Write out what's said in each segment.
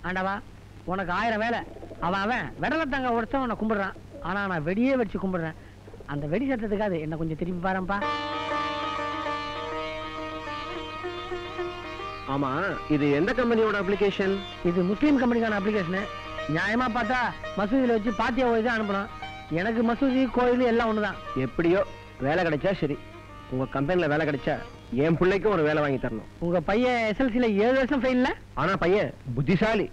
ஆண்டவா உனக்கு 1000 வேலை. அவன் விடலத்தாங்க ஒருத்தன் உன்னை கும்பிடுறான். ஆனா நான் வெடியே வச்சு கும்பிடுறேன். அந்த வெடி சத்தத்துக்காது என்ன கொஞ்சம் திரும்பி பாருப்பா. ஆமா, இது எந்த கம்பெனியோட அப்ளிகேஷன்? இது முஸ்லீம் கம்பெனிக்கான அப்ளிகேஷன். நியாயமா பார்த்தா மசூதியில வச்சு பாத்தியா போய் தான் அனுப்பணும். எனக்கு மசூதி கோயில் எல்லாம் ஒண்ணுதான். எப்படியோ வேலை கிடைச்சா சரி. உங்க கம்பெனில வேலை கிடைச்சா என் பிள்ளைக்கும் ஒரு வேலை வாங்கி தரணும். உங்க பையன் SLCல 7 வருஷம் ஃபெயில்ல. ஆனா பையன் புத்திசாலி.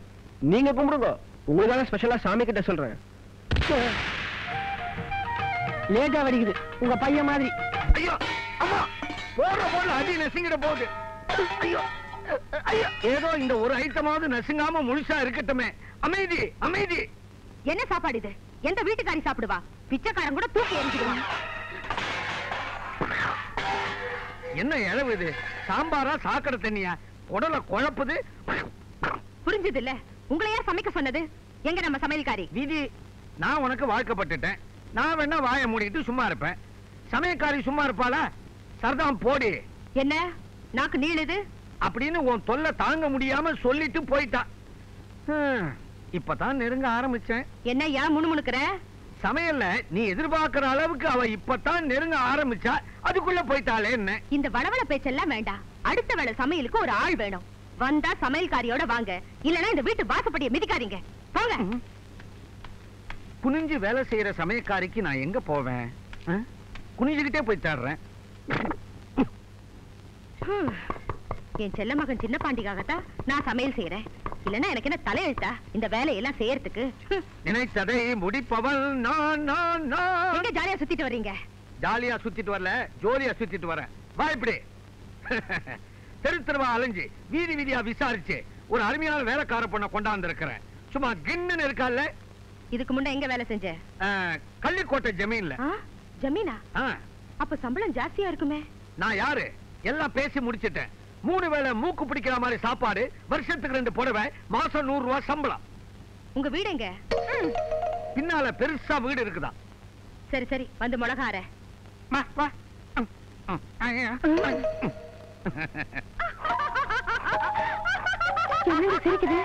நீங்க கும்பிடுங்க, உங்களுக்காக ஸ்பெஷலா சாமி கிட்ட சொல்றேன். லேட்டா வடிக்குது உங்க பையன் மாதிரி. ஐயோ அம்மா, போற அடி நெசிங்கிட போகுது. ஐயோ ஐயோ, ஏதோ இந்த ஒரு ஐட்டமாவது நசுங்காம முழுசா இருக்கட்டுமே. அமைதி அமைதி. என்ன சாப்பாடு இது? எந்த வீட்டுக்காரி சாப்பிடுவா? பிச்சைக்காரன் கூட தூக்கி எரிஞ்சிடுவான். என்ன இழவு இது? சாம்பாரா சாக்கடை தண்ணியா? உடல குழப்புது. புரிஞ்சது இல்ல? உங்களை யார் சமைக்க சொன்னது? எங்க நம்ம சமையல்காரி? விதி. நான் உனக்கு வாழ்க்கப்பட்டுட்டேன். நான் வேணா வாயை மூடிட்டு சும்மா இருப்பேன். சமயக்காரி சும்மா இருப்பாளா? சர்தாம் போடி. என்ன நாக்கு நீளுது அப்படின்னு உன் தொல்லை தாங்க முடியாம சொல்லிட்டு போயிட்டா. இப்பதான் நெருங்க ஆரம்பிச்சேன். என்ன ஏன் முணுமுணுக்கிற? சமையல்ல நீ எதிர்பார்க்கிற அளவுக்கு அவ இப்பதான் நெருங்க ஆரம்பிச்சா, அதுக்குள்ள போயிட்டாளே என்ன? இந்த வளவள பேச்செல்லாம் வேண்டாம். அடுத்த வேளை சமையலுக்கு ஒரு ஆள் வேணும். வந்தா சமையல்காரியோட வாங்க, இல்லனா இந்த வீட்டு வாசப்படியை மிதிக்காதீங்க. போங்க. குனிஞ்சு வேலை செய்யற சமயக்காரிக்கு நான் எங்க போவேன்? குனிஞ்சுக்கிட்டே போய் தேடுறேன். என் செல்ல மகன் சின்ன பாண்டிக்காகத்தான் நான் சமையல் செய்யறேன். இல்லன்னா எனக்கு என்ன தலையெழுத்தா இந்த வேலையெல்லாம் செய்யறதுக்கு? நினைத்ததை முடிப்பவள் நான் நான் நான். எங்க ஜாலியா சுத்திட்டு வர்றீங்க? ஜாலியா சுத்திட்டு வரல, ஜோலியா சுத்திட்டு வரேன். வா இப்படி. தெரு தெருவா அலைஞ்சு வீதி வீதியா விசாரிச்சு ஒரு அருமையான வேலைக்கார பொண்ணை கொண்டாந்து இருக்கிறேன். சும்மா கின்னு இருக்கால. இதுக்கு முன்ன எங்க வேலை செஞ்ச? கள்ளிக்கோட்டை ஜமீன்ல. ஜமீனா? அப்ப சம்பளம் ஜாஸ்தியா இருக்குமே. நான் யாரு? எல்லாம் பேசி முடிச்சிட்டேன். 3 வேளை மூக்கு பிடிக்கிற மாதிரி சாப்பாடு, வருஷத்துக்கு 2 புடவை, மாசம் 100 ரூபாய் சம்பளம். உங்க வீடு எங்க? பின்னால பெருசா வீடு இருக்குதா? சரி சரி, வந்து மிளகார. சிரிக்குது.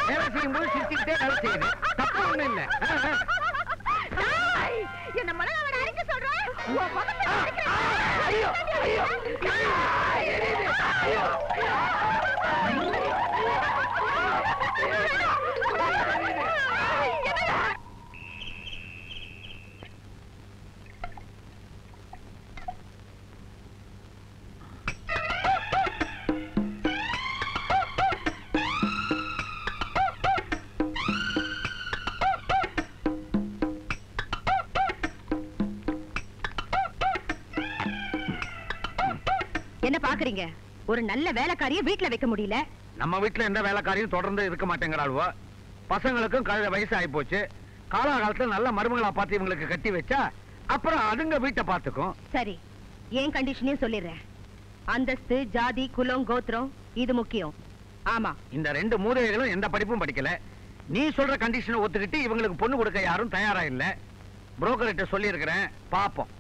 வேலை செய்யும் போது சிரிச்சுக்கிட்டே வேலை செய்யுது. தப்பு ஒண்ணு இல்ல. என்ன மிளகாவோட அடிக்க சொல்றேன். ஐயோ ஐயோ என்ன பாக்குறீங்க? ஒரு நல்ல வேலைக்காரிய வீட்டுல வைக்க முடியல. நம்ம வீட்டுல எந்த வேலைக்காரியும் தொடர்ந்து இருக்க மாட்டேங்கிறாளுவோ. பசங்களுக்கும் கழுத வயசு ஆகி போச்சு. காலாகாலத்துல நல்ல மருமகளா பார்த்து இவங்களுக்கு கட்டி வச்சா அப்புறம் அதுங்க வீட்டை பார்த்துக்கும். சரி, ஏன் கண்டிஷனையும் சொல்லிடுறேன். அந்தஸ்து, ஜாதி, குலம், கோத்திரம் இது முக்கியம். ஆமா, இந்த 2 மூதைகளும் எந்த படிப்பும் படிக்கல. நீ சொல்ற கண்டிஷனை ஒத்துக்கிட்டு இவங்களுக்கு பொண்ணு கொடுக்க யாரும் தயாரா இல்ல. புரோக்கர்கிட்ட சொல்லி இருக்கிறேன், பாப்போம்.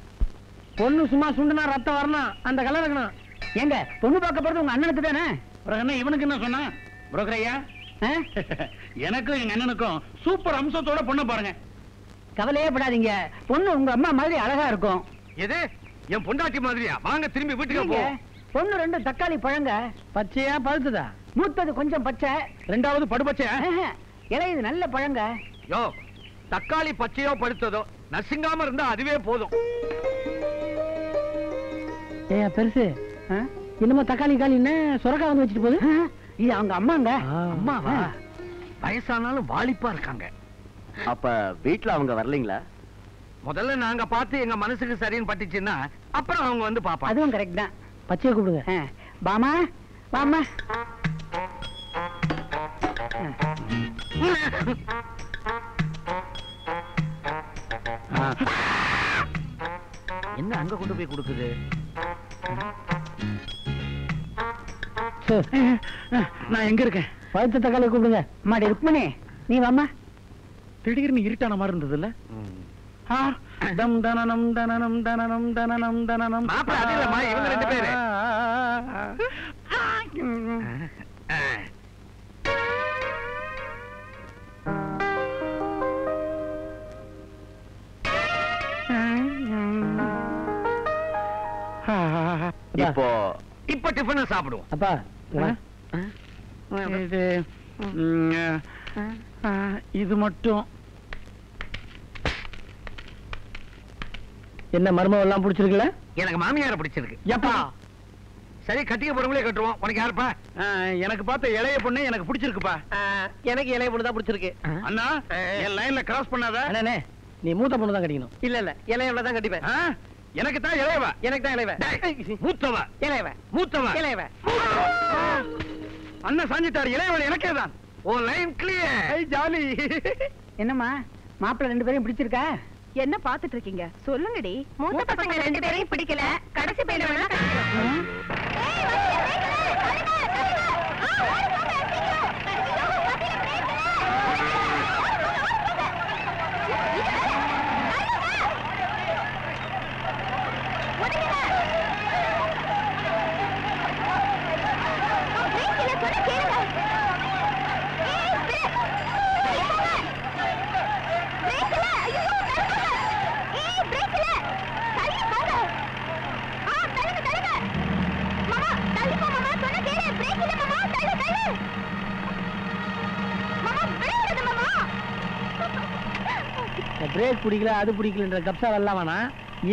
பொண்ணு சும்மா சுண்டுனா ரத்தம் வரணும், அந்த கலர் இருக்கணும். எங்க பொண்ணு பார்க்க போறது உங்க அண்ணனுக்கு தானே? என்ன இவனுக்கு என்ன சொன்னா? புரோக்கர் ஐயா, எனக்கும் எங்க அண்ணனுக்கும் சூப்பர் அம்சத்தோட பொண்ணு பாருங்க. கவலையே படாதீங்க, பொண்ணு உங்க அம்மா மாதிரி அழகா இருக்கும். எது என் பொண்டாட்டி மாதிரியா? வாங்க திரும்பி வீட்டுக்கு போ. பொண்ணு 2 தக்காளி பழங்க. பச்சையா பழுத்துதா? மூத்தது கொஞ்சம் பச்சை, 2வது படுபச்சை, இலையுது நல்ல பழங்க. யோ, தக்காளி பச்சையோ பழுத்ததோ நசுங்காம இருந்தா அதுவே போதும். ஏ பெருசு, இன்னுமா தக்காளி காலின்னு சுரக்கா வந்து வச்சுட்டு போகுது? இது அவங்க அம்மாங்க. அம்மாவா? வயசானாலும் வாலிப்பா இருக்காங்க. அப்ப வீட்டுல அவங்க வரலீங்களா? முதல்ல நாங்க பார்த்து எங்க மனசுக்கு சரின்னு பட்டுச்சுன்னா அப்புறம் அவங்க வந்து பாப்பாங்க. அதுவும் கரெக்ட் தான். பச்சையை கூப்பிடுங்க. பாமா பாமா. என்ன அங்க கொண்டு போய் கொடுக்குது? நான் எங்க இருக்கேன்? பழுத்த தக்காளி கூப்பிடுங்க. அம்மாடி ருக்மணி, நீ வாமா. திடீர்னு இருட்டான மாதிரி இருந்தது இல்ல? தம் தனனம் தனனம் தனனம் தனனம் தனனம். மாப்பிள்ளை அது இல்லம்மா, இவங்க 2 பேரு. அப்போ இப்ப டிஃபன் சாப்பிடுவோம். அப்பா இது இது மட்டும் என்ன மர்மம் எல்லாம் பிடிச்சிருக்குல்ல? எனக்கு மாமியார பிடிச்சிருக்கு. எப்பா சரி, கட்டிக்க போறவங்களே கட்டுவோம். உனக்கு யாருப்பா? எனக்கு பார்த்த இளைய பொண்ணு எனக்கு பிடிச்சிருக்குப்பா. எனக்கு இளைய பொண்ணு தான் பிடிச்சிருக்கு. அண்ணா என் லைன்ல கிராஸ் பண்ணாத. அண்ணே, நீ மூத்த பொண்ணு தான் கட்டிக்கணும். இல்ல இளையவள தான் கட்டிப்பேன். எனக்கு தான் இளையவ. எனக்கு தான் இளையவ. மூத்தவ. இளையவ. மூத்தவ. இளையவ. அண்ணன் சாஞ்சிட்டார். இளையவள் எனக்கே தான். ஓ லைன் கிளியர். ஜாலி. என்னம்மா மாப்பிள்ளை 2 பேரையும் பிடிச்சிருக்கா? என்ன பாத்துட்டு இருக்கீங்க? சொல்லுங்கடி. மூத்த பசங்க 2 பேரையும் பிடிக்கல, கடைசி பையனை வேணா கட்டிக்கிறோம். பிரேக் பிடிக்கல, அது பிடிக்கலன்ற கப்சா எல்லாம் வேணாம்.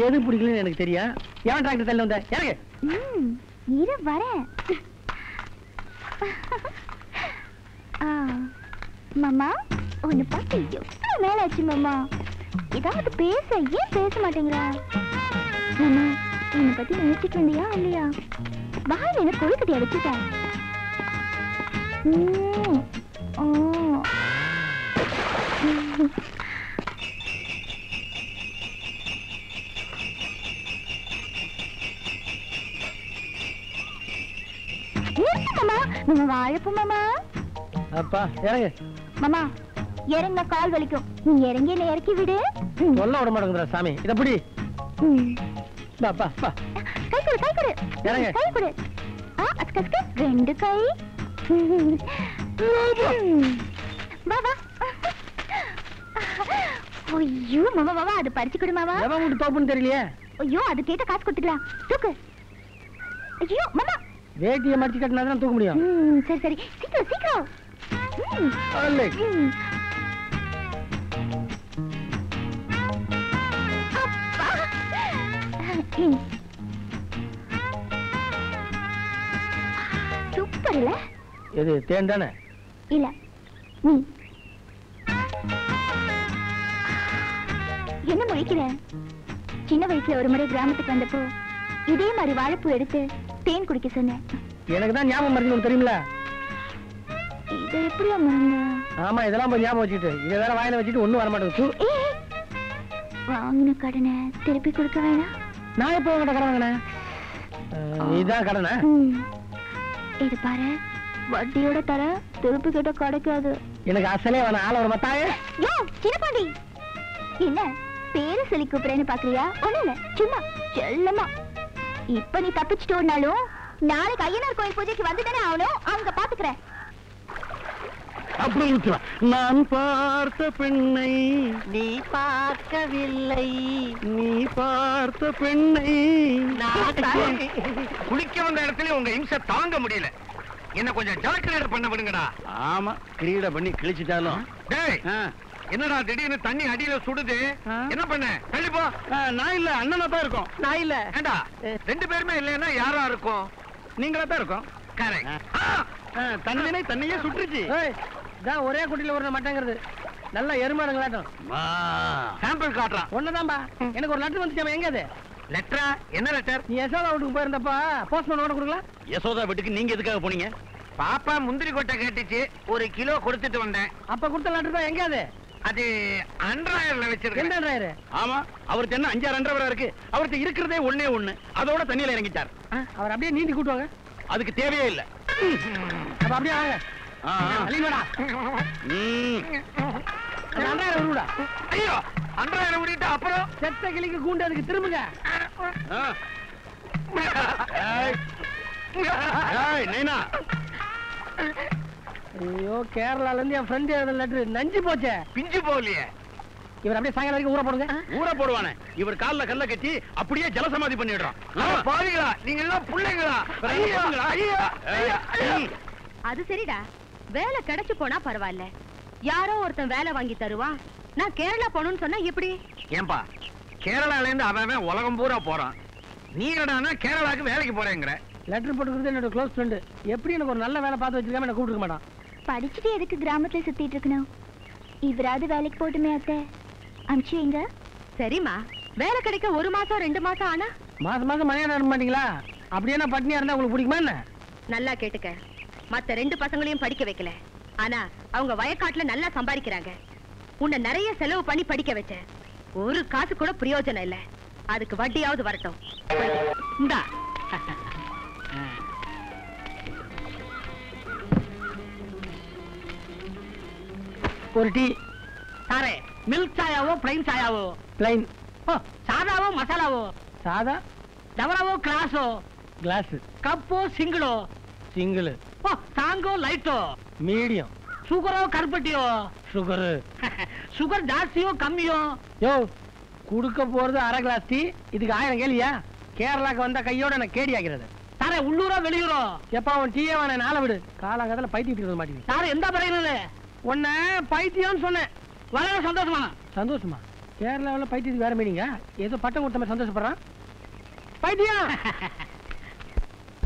எது பிடிக்கலன்னு எனக்கு தெரியும். ஏன் டிராக்டர் தள்ளி வந்த? இறங்கு. இரு வரேன். மாமா உன்னை பார்த்து எவ்வளவு மேல ஆச்சு மாமா. ஏதாவது பேச ஏன் பேச மாட்டேங்கிறா? மாமா என்னை பத்தி நினைச்சிட்டு இருந்தியா இல்லையா? வாயில் என்ன கொழுக்கட்டி அடிச்சுட்டேன். வாழப்பு மாமா. அப்பா இறங்கு. மாமா இறங்க கால் வலிக்கும். நீ இறங்கி என்ன இறக்கி விடு. சொல்ல விட மாட்டேங்கிற சாமி. இத புடி. பா கை கொடு கை கொடு. இறங்கு. கை கொடு. அஸ்கஸ்க 2 கை. வா வா. ஐயோ மாமா மாமா அது பறிச்சு கொடு மாமா. எவன் வீட்டு தோப்புன்னு தெரியலையே. ஐயோ அது கேட்ட காசு கொடுத்துக்கலாம். தூக்கு. ஐயோ மாமா வேட்டியை மடிச்சு கட்டினா தான் தூக்க முடியும். சரி சரி சீக்கிரம் சீக்கிரம். சூப்பர் இல்ல? எது தேன் தானே? இல்ல நீ என்ன முழிக்கிற? சின்ன வயசுல ஒரு முறை கிராமத்துக்கு வந்தப்போ இதே மாதிரி வாழைப்பூ எடுத்து தேன் குடிக்க சொன்னேன். எனக்கு தான் ஞாபகம் மறந்து தெரியுமில. இதை எப்படியா மறந்த? ஆமா இதெல்லாம் போய் ஞாபகம் வச்சுட்டு இதை வேற வாயில வச்சுட்டு ஒண்ணும் வர மாட்டேங்குது. வாங்கின கடனை திருப்பி கொடுக்க வேணாம். நான் எப்போ உங்கள்கிட்ட கடன் வாங்கினேன்? இதான் கடனை? இது பாரு வட்டியோட தர திருப்பி கேட்ட கிடைக்காது. எனக்கு அசலே வேணாம். ஆள ஒரு மத்தாயே. யோ சின்னபாண்டி என்ன பேரு சொல்லி கூப்பிடுறேன்னு பாக்குறியா? ஒண்ணு இல்ல சும்மா செல்லமா. இப்ப நீ தப்பிச்சுட்டு ஓடினாலும் நாளைக்கு ஐயனார் கோயில் பூஜைக்கு வந்துதானே ஆகணும். அவங்க பாத்துக்கிறேன். அப்படி நான் பார்த்த பெண்ணை நீ பார்க்கவில்லை. நீ பார்த்த பெண்ணை குளிக்க வந்த இடத்துல உங்க இம்சை தாங்க முடியல. என்ன கொஞ்சம் ஜலக்கிரீடை பண்ண விடுங்கடா. ஆமா கிரீட பண்ணி கிழிச்சிட்டாலும். டேய் என்னடா திடீர்னு தண்ணி அடியில சுடுது? என்ன பண்ண? தள்ளிப்போ. நான் இல்ல அண்ணனா தான் இருக்கும். நான் இல்ல. ஏண்டா 2 பேருமே இல்லைன்னா யாரா இருக்கும்? நீங்களா தான் இருக்கும். தண்ணினை தண்ணியே சுட்டுருச்சு. இதான் ஒரே குட்டியில ஒரு மாட்டேங்கிறது. நல்ல எருமாடுங்களாட்டம். சாம்பிள் காட்டுறான். ஒண்ணுதான்பா. எனக்கு ஒரு லெட்டர் வந்துச்சாம. எங்க அது? லெட்டரா? என்ன லெட்டர்? நீ யசோதா வீட்டுக்கு போயிருந்தப்பா போஸ்ட்மேன் ஓட கொடுக்கலாம். யசோதா வீட்டுக்கு நீங்க எதுக்காக போனீங்க? பாப்பா முந்திரி கொட்டை கேட்டுச்சு, 1 கிலோ கொடுத்துட்டு வந்தேன். அப்ப கொடுத்த லெட்டர் தான். எங்க அது? அது அண்டர்வயர்ல வச்சிருக்கேன். எந்த அண்டர்வயர்? ஆமா அவருக்கு என்ன 5 அண்டர்வயர் இருக்கு. அவருக்கு இருக்கிறதே ஒண்ணே ஒண்ணு. அதோட தண்ணியில இறங்கிட்டார். அவர் அப்படியே நீந்தி கூட்டுவாங்க. அதுக்கு தேவையே இல்ல. அப்ப அப்படியே வாங்க. அலிவாடா. அண்டர்வயர் விடுடா. ஐயோ அண்டர்வயர் விட்டுட்டு அப்புறம் செத்த கிளிக்கு கூண்டு அதுக்கு திரும்புங்க. நைனா ஐயோ கேரளால இருந்து என் ஃப்ரெண்ட் எழுத லெட்டர் நஞ்சு போச்சே. பிஞ்சு போகலையே. இவர் அப்படியே சாயங்காலம் வரைக்கும் ஊற போடுங்க. ஊற போடுவானே இவர் கால்ல கல்ல கட்டி அப்படியே ஜலசமாதி பண்ணிடுறான். பாவிகளா நீங்க எல்லாம் பிள்ளைங்களா? அது சரிடா, வேலை கிடைச்சு போனா பரவாயில்ல. யாரோ ஒருத்தன் வேலை வாங்கி தருவான். நான் கேரளா போகணும்னு சொன்னா எப்படி? ஏன்பா கேரளால இருந்து அவன் உலகம் பூரா போறான், நீ என்னடான்னா கேரளாக்கு வேலைக்கு போறேங்கிற? லெட்டர் போட்டுக்கிறது என்னோட க்ளோஸ் ஃப்ரெண்டு. எப்படி எனக்கு ஒரு நல்ல வேலை பார்த்து வச்சிருக்காம என்ன கூப்பிட்டுக்க மாட்டான். படிச்சுட்டு எதுக்கு கிராமத்துல சுத்திட்டு இருக்கணும்? இவராது வேலைக்கு போட்டுமே அத்தை, அனுப்பிச்சு வைங்க. சரிம்மா, வேலை கிடைக்க 1 மாசம் 2 மாசம் ஆனா மாசம் மாசம் மணியான அனுப்ப மாட்டீங்களா? அப்படியே நான் பட்னியா இருந்தா உங்களுக்கு பிடிக்குமா என்ன? நல்லா கேட்டுக்க, மத்த 2 பசங்களையும் படிக்க வைக்கல, ஆனா அவங்க வயக்காட்டுல நல்லா சம்பாதிக்கிறாங்க. உன்னை நிறைய செலவு பண்ணி படிக்க வச்சேன், ஒரு காசு கூட பிரயோஜனம் இல்ல. அதுக்கு வட்டியாவது வரட்டும். இந்தா ஒரு டீ. சாரே மில்க் சாயாவோ பிளைன் சாயாவோ? பிளைன். ஓ சாதாவோ மசாலாவோ? சாதா. டவராவோ கிளாஸோ? கிளாஸ். கப்போ சிங்கிளோ? சிங்கிள். ஓ சாங்கோ லைட்டோ? மீடியம். சுகரோ கருப்பட்டியோ? சுகரு. சுகர் ஜாஸ்தியோ கம்மியோ? யோ குடுக்க போறது 1/2 கிளாஸ் டீ, இதுக்கு 1000 கேளியா? கேரளாக்கு வந்த கையோட நான் கேடி ஆகிறது. சாரே உள்ளூரோ வெளியூரோ? எப்ப அவன் டீயே வேணாம், நாளை விடு. காலங்காலத்துல பைத்திட்டு இருக்க மாட்டேங்குது. சாரே எந்த பறையில? உன்ன பைத்தியம்னு சொன்னேன். வளர சந்தோஷமா? சந்தோஷமா? கேரளாவில் பைத்தியத்துக்கு வேற மீனிங்க. ஏதோ பட்டம் கொடுத்த மாதிரி சந்தோஷப்படுறான். பைத்தியம்.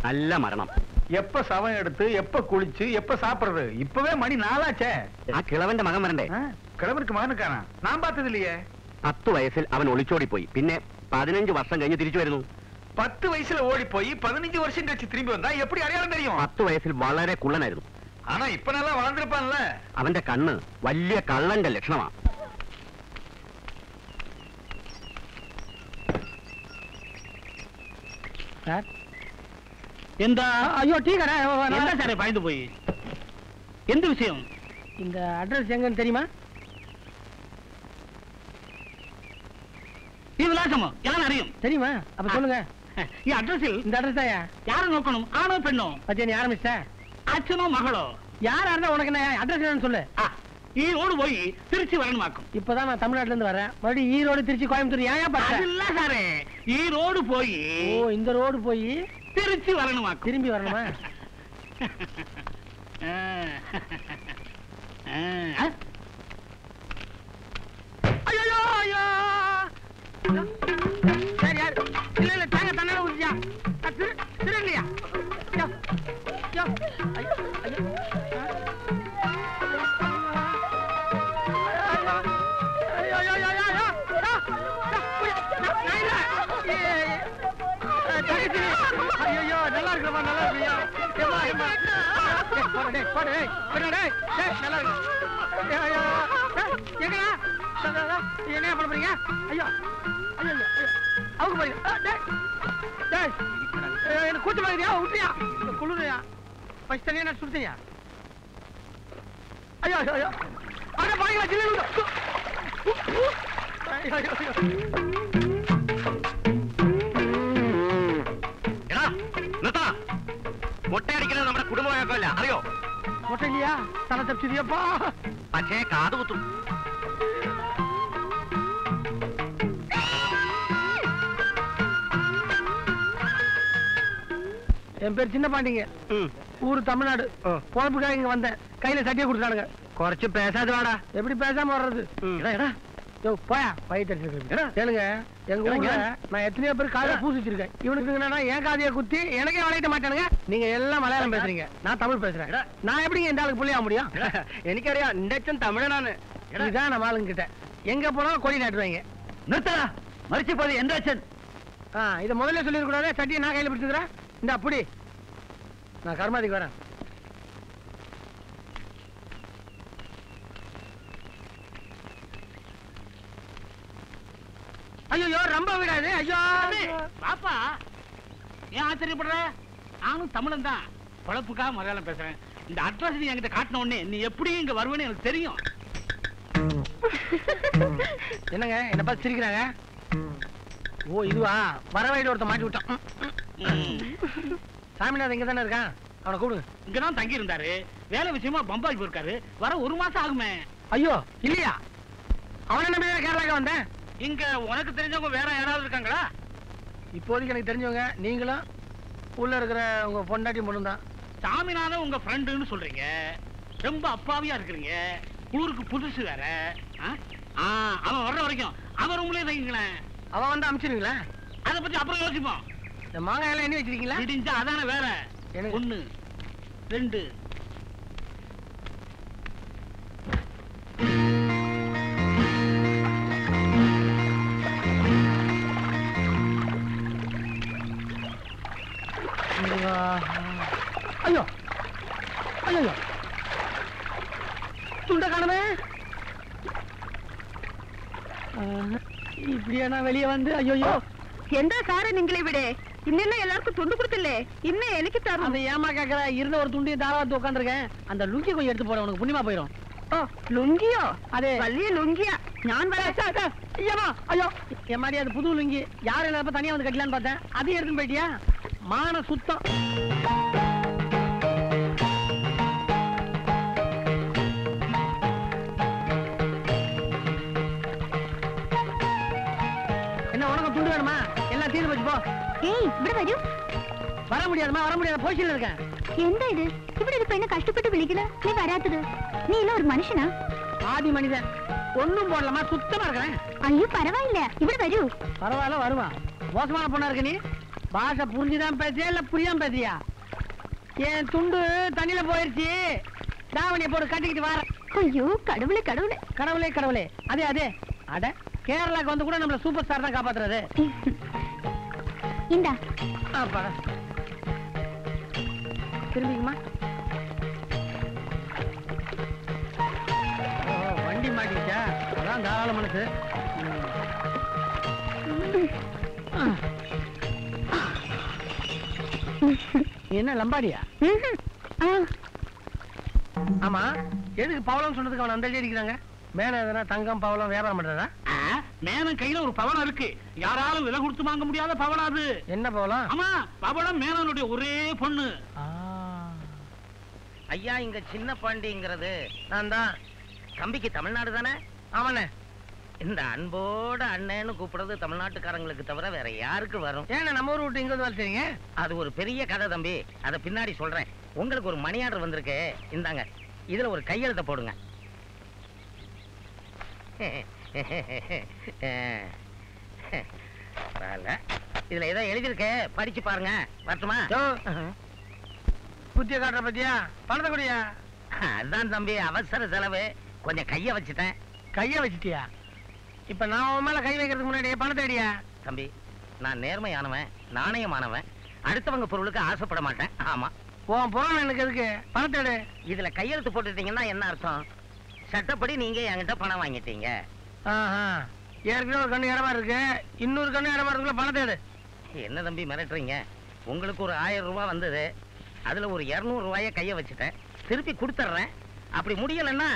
நல்ல மரணம். எப்ப சவம் எடுத்து எப்ப குளிச்சு எப்ப சாப்பிடுறது? இப்பவே மணி 4 ஆச்சே. കിളവന്റെ മകൻ വരണ്ടേ? கிழவருக்கு மகனுக்கானா? நான் பார்த்தது இல்லையே. 10 വയസ്സിൽ അവൻ ഒളിച്ചോടി പോയി. പിന്നെ 15 വർഷം കഴിഞ്ഞ് തിരിച്ചു വരുന്നു. 10 വയസ്സിൽ ഓടി പോയി 15 வருஷம் கழிச்சு திரும்பி வந்தா எப்படி அடையாளம் தெரியும்? 10 വയസ്സിൽ വളരെ കുള്ളനായിരുന്നു. ஆனா இப்ப நல்லா வளர்ந்திருப்பான்ல. അവന്റെ കണ്ണ് വലിയ കള്ളന്റെ ലക്ഷണമാണ്. சார் എന്താ? ஐயோ டீ கடை. എന്താ സാറേ പായ്തു പോയി? എന്ത് വിഷയം? இந்த அட்ரஸ் எங்கன்னு தெரியுமா? ഈ വിലാസമോ? ഞാൻ അറിയും. தெரியுமா? அப்ப சொல்லுங்க. ഈ അഡ്രസ്സിൽ இந்த அட்ரஸ் தாயா? யாரை നോക്കണം? ആണോ പെണ്ണോ? பத்தியா நீ ஆரம்பிச்ச? അച്ഛനോ மகளோ? யாரா இருந்தா உனக்கு என்ன அட்ரஸ் என்னன்னு சொல்லு. ഈ റോഡ് പോയി തിരിച്ചു വരണമാക്കും. இப்பதான் நான் தமிழ்நாட்டுல இருந்து வரேன். மறுபடியும் ஈரோடு திருச்சி கோயம்புத்தூர் ஏன் பார்த்தேன்? അതില്ല സാറേ, ഈ റോഡ് പോയി ஓ இந்த ரோடு போய் തിരിച്ചു വരണമാക്കും. திரும்பி வரணுமா? ஐயோ ஐயோ. சரி யார்? இல்ல இல்ல தாங்க தன்னால ஊத்தியா. திருங்கயா. யோ யோ. ஐயோ ஐயோ. ஐயோ நல்லா இருக்குமா? நல்லா இருக்கியா? என்ன பண்ண போறீங்க? ஐயோ ஐயோ அவங்க போறீங்க. எனக்கு கூச்ச மாதிரியா விட்டியா? குளிரையா பச்சு தனியா நான் சுடுத்தையா? ஐயோ ஐயோ அட பாருங்க ஜில்லு. മൊട്ടയടിക്കുന്നത് നമ്മുടെ കുടുംബമൊക്കെയല്ല, അറിയോ? மொட்டை இல்லையா? தலை தப்பிச்சிருப்பா. പക്ഷേ കാത് കുത്തും. என் பேர் சின்ன பாண்டிங்க. ஊரு தமிழ்நாடு. பொழப்புக்காக இங்க வந்தேன். கையில சட்டியை கொடுத்தானுங்க. കുറച്ച് பேசாத வாடா. எப்படி பேசாம வர்றது? யோ போயா பைட் அடிச்சிருக்கேன். கேளுங்க, எங்க ஊர்ல நான் எத்தனையோ பேர் காதை பூசி வச்சிருக்கேன். இவனுக்கு என்னன்னா என் காதையை குத்தி எனக்கே வளையிட்ட மாட்டானுங்க. நீங்க எல்லாம் மலையாளம் பேசுறீங்க, நான் தமிழ் பேசுறேன். நான் எப்படிங்க இந்த ஆளுக்கு புள்ளியா முடியும்? എനിക്കറിയാം, എന്റെ അച്ഛൻ തമിഴനാണ്. இதுதான் நம்ம ஆளுங்க கிட்ட எங்க போனாலும் கொடி நாட்டுவாங்க. നിർത്തടാ, മരിച്ചു പോയി എന്റെ അച്ഛൻ. இதை முதல்ல சொல்லிருக்கூடாது. சட்டியை நான் கையில பிடிச்சிக்கிறேன். இந்த அப்படி நான் கர்மாதிக்கு வரேன். ஐயோ ரொம்ப விடாது. ஐயோ பாப்பா, ஏன் ஆச்சரியப்படுற? நானும் தமிழன் தான், பொழப்புக்காக மலையாளம் பேசுறேன். இந்த அட்ரஸ் நீ என்கிட்ட காட்டின உடனே நீ எப்படி இங்க வருவேன்னு எனக்கு தெரியும். என்னங்க என்ன பார்த்து சிரிக்கிறாங்க? ஓ இதுவா? வர வழியில ஒருத்த மாட்டி விட்டான். சாமிநாதன் இங்க தானே இருக்கான், அவனை கூப்பிடுங்க. இங்கதான் தங்கி இருந்தாரு, வேலை விஷயமா பம்பாய் போயிருக்காரு. வர 1 மாசம் ஆகுமே. ஐயோ இல்லையா? அவனை நம்பி கேரளாக்கு வந்தேன். இங்க உனக்கு தெரிஞ்சவங்க வேற யாராவது இருக்காங்களா? இப்போதைக்கு எனக்கு தெரிஞ்சவங்க நீங்களும் உள்ள இருக்கிற உங்க பொண்டாட்டி பொண்ணு தான். சாமிநாதன் உங்க ஃப்ரெண்டுன்னு சொல்றீங்க, ரொம்ப அப்பாவியா இருக்கிறீங்க, ஊருக்கு புதுசு வேற. அவன் வர்ற வரைக்கும் அவன் ரூம்லயே தங்கிங்களேன். அவன் வந்து அனுப்பிச்சிருங்களா? அதை பத்தி அப்புறம் யோசிப்போம். இந்த மாங்காய் எல்லாம் என்ன வச்சிருக்கீங்களா? இடிஞ்சா அதான வேற. 1 2 ஐயோ ஐயோ துண்ட காணுமே. இப்படியா நான் வெளியே வந்து ஐயோ எந்த சார நீங்களே விட இன்னும் எல்லாருக்கும் துண்டு கொடுத்தல இன்னும் எலிக்கு தரும். அந்த ஏமா கேக்குற இருந்த ஒரு துண்டையும் தாராத்து உட்காந்துருக்கேன். அந்த லுங்கி கொஞ்சம் எடுத்து போற உனக்கு புண்ணியமா போயிடும். ஓ லுங்கியோ? அதே வள்ளிய லுங்கியா? ஞான் ஐயமா ஐயோ என் மாதிரி அது புது லுங்கி யாரும் இல்லாம தனியா வந்து கட்டலான்னு பார்த்தேன். அதையும் எடுத்துன்னு போயிட்டியா? மான சுத்தம். என்ன உனக்கு துண்டு வேணுமா? எல்லாம் தீர்ந்து போச்சு போ. ஏய் இப்படி வரு. வர முடியாதுமா, வர முடியாது, போஷில இருக்கேன். எந்த இது இப்படி இது என்ன கஷ்டப்பட்டு விழிக்கல? நீ வராதது நீ இல்ல ஒரு மனுஷனா? ஆதி மனிதன். ஒண்ணும் போடலாமா, சுத்தமா இருக்கேன். ஐயோ பரவாயில்ல இப்படி வரு. பரவாயில்ல வருவான். மோசமான பொண்ணா இருக்க நீ. பாஷை புரிஞ்சுதான் பேசியா இல்ல புரியாம பேசியா? என் துண்டு தண்ணியில போயிருச்சு. தாவணியை போட்டு கட்டிக்கிட்டு வர. ஐயோ கடவுளே கடவுளே கடவுளே கடவுளே. அதே அதே அட கேரளாக்கு வந்து கூட நம்மள சூப்பர் ஸ்டார் தான் காப்பாத்துறது. இந்தா திரும்பிக்குமா? வண்டி மாட்டிச்சா? அதான் தாராள மனசு. என்ன லம்பாடியா? ஆமா எதுக்கு பவளம் சொன்னதுக்கு அவன் அந்த அடிக்கிறாங்க? மேல எதனா தங்கம் பவளம் வியாபாரம் பண்றதா? மேனன் கையில ஒரு பவனம் இருக்கு, யாராலும் விலை கொடுத்து வாங்க முடியாத பவனம் அது. என்ன பவளம்? ஆமா பவனம் மேனனுடைய ஒரே பொண்ணு. ஐயா இங்க சின்ன பாண்டிங்கிறது நான் தான். தம்பிக்கு தமிழ்நாடு தானே? ஆமாண்ணே. இந்த அன்போட அண்ணன்னு கூப்பிடுறது தமிழ்நாட்டுக்காரங்களுக்கு தவிர வேற யாருக்கு வரும்? ஏன்னா நம்ம ஊர் விட்டு இங்க வந்து வளர்த்தீங்க. அது ஒரு பெரிய கதை தம்பி, அதை பின்னாடி சொல்றேன். உங்களுக்கு ஒரு மணி ஆர்டர் வந்திருக்கு, இந்தாங்க. இதுல ஒரு கையெழுத்த போடுங்க. இதுல ஏதோ எழுதிருக்கு, படிச்சு பாருங்க. வரட்டுமா? புத்திய காட்டுற பத்தியா? பணத்தை கூடியா? அதான் தம்பி அவசர செலவு, கொஞ்சம் கைய வச்சுட்டேன். கைய வச்சுட்டியா? இப்ப நான் உன் மேல கை வைக்கிறதுக்கு முன்னாடி பணத்தை அடியா? தம்பி நான் நேர்மையானவன், நாணயமானவன், அடுத்தவங்க பொருளுக்கு ஆசைப்பட மாட்டேன். ஆமா உன் புறம் எனக்கு எதுக்கு? பணத்தை எடு. இதுல கையெழுத்து போட்டுட்டீங்கன்னா என்ன அர்த்தம்? சட்டப்படி நீங்க என்கிட்ட பணம் வாங்கிட்டீங்க. ஏற்கனவே ஒரு கண்ணு இடமா இருக்கு, இன்னொரு கண்ணு இடமா இருக்குள்ள பணத்தை எடு. என்ன தம்பி மிரட்டுறீங்க? உங்களுக்கு ஒரு 1000 ரூபாய் வந்தது, அதுல ஒரு 200 ரூபாய கைய வச்சுட்டேன், திருப்பி கொடுத்துட்றேன். அப்படி முடியலன்னா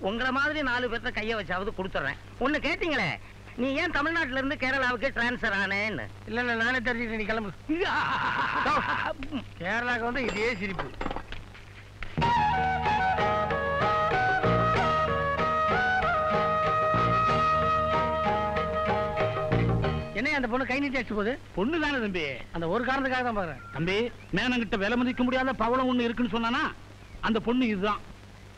உங்களை மாதிரி 4 பேர்த்த கைய வச்சாவது கொடுத்துட்றேன். ஒண்ணு கேட்டீங்களே, நீ ஏன் தமிழ்நாட்டுல இருந்து கேரளாவுக்கு டிரான்ஸ்பர் ஆனேன்னு? இல்ல இல்ல நானே தெரிஞ்சுக்கிட்டேன், நீ கிளம்பு. கேரளாவுக்கு வந்து இதே சிரிப்பு. என்ன அந்த பொண்ணு கை நீட்டி அடிச்சு போகுது? பொண்ணு தானே தம்பி. அந்த ஒரு காரணத்துக்காக தான் பாக்குறேன். தம்பி மேனங்கிட்ட விலை மதிக்க முடியாத பவளம் ஒண்ணு இருக்குன்னு சொன்னானா அந்த பொண்ணு இதுதான்.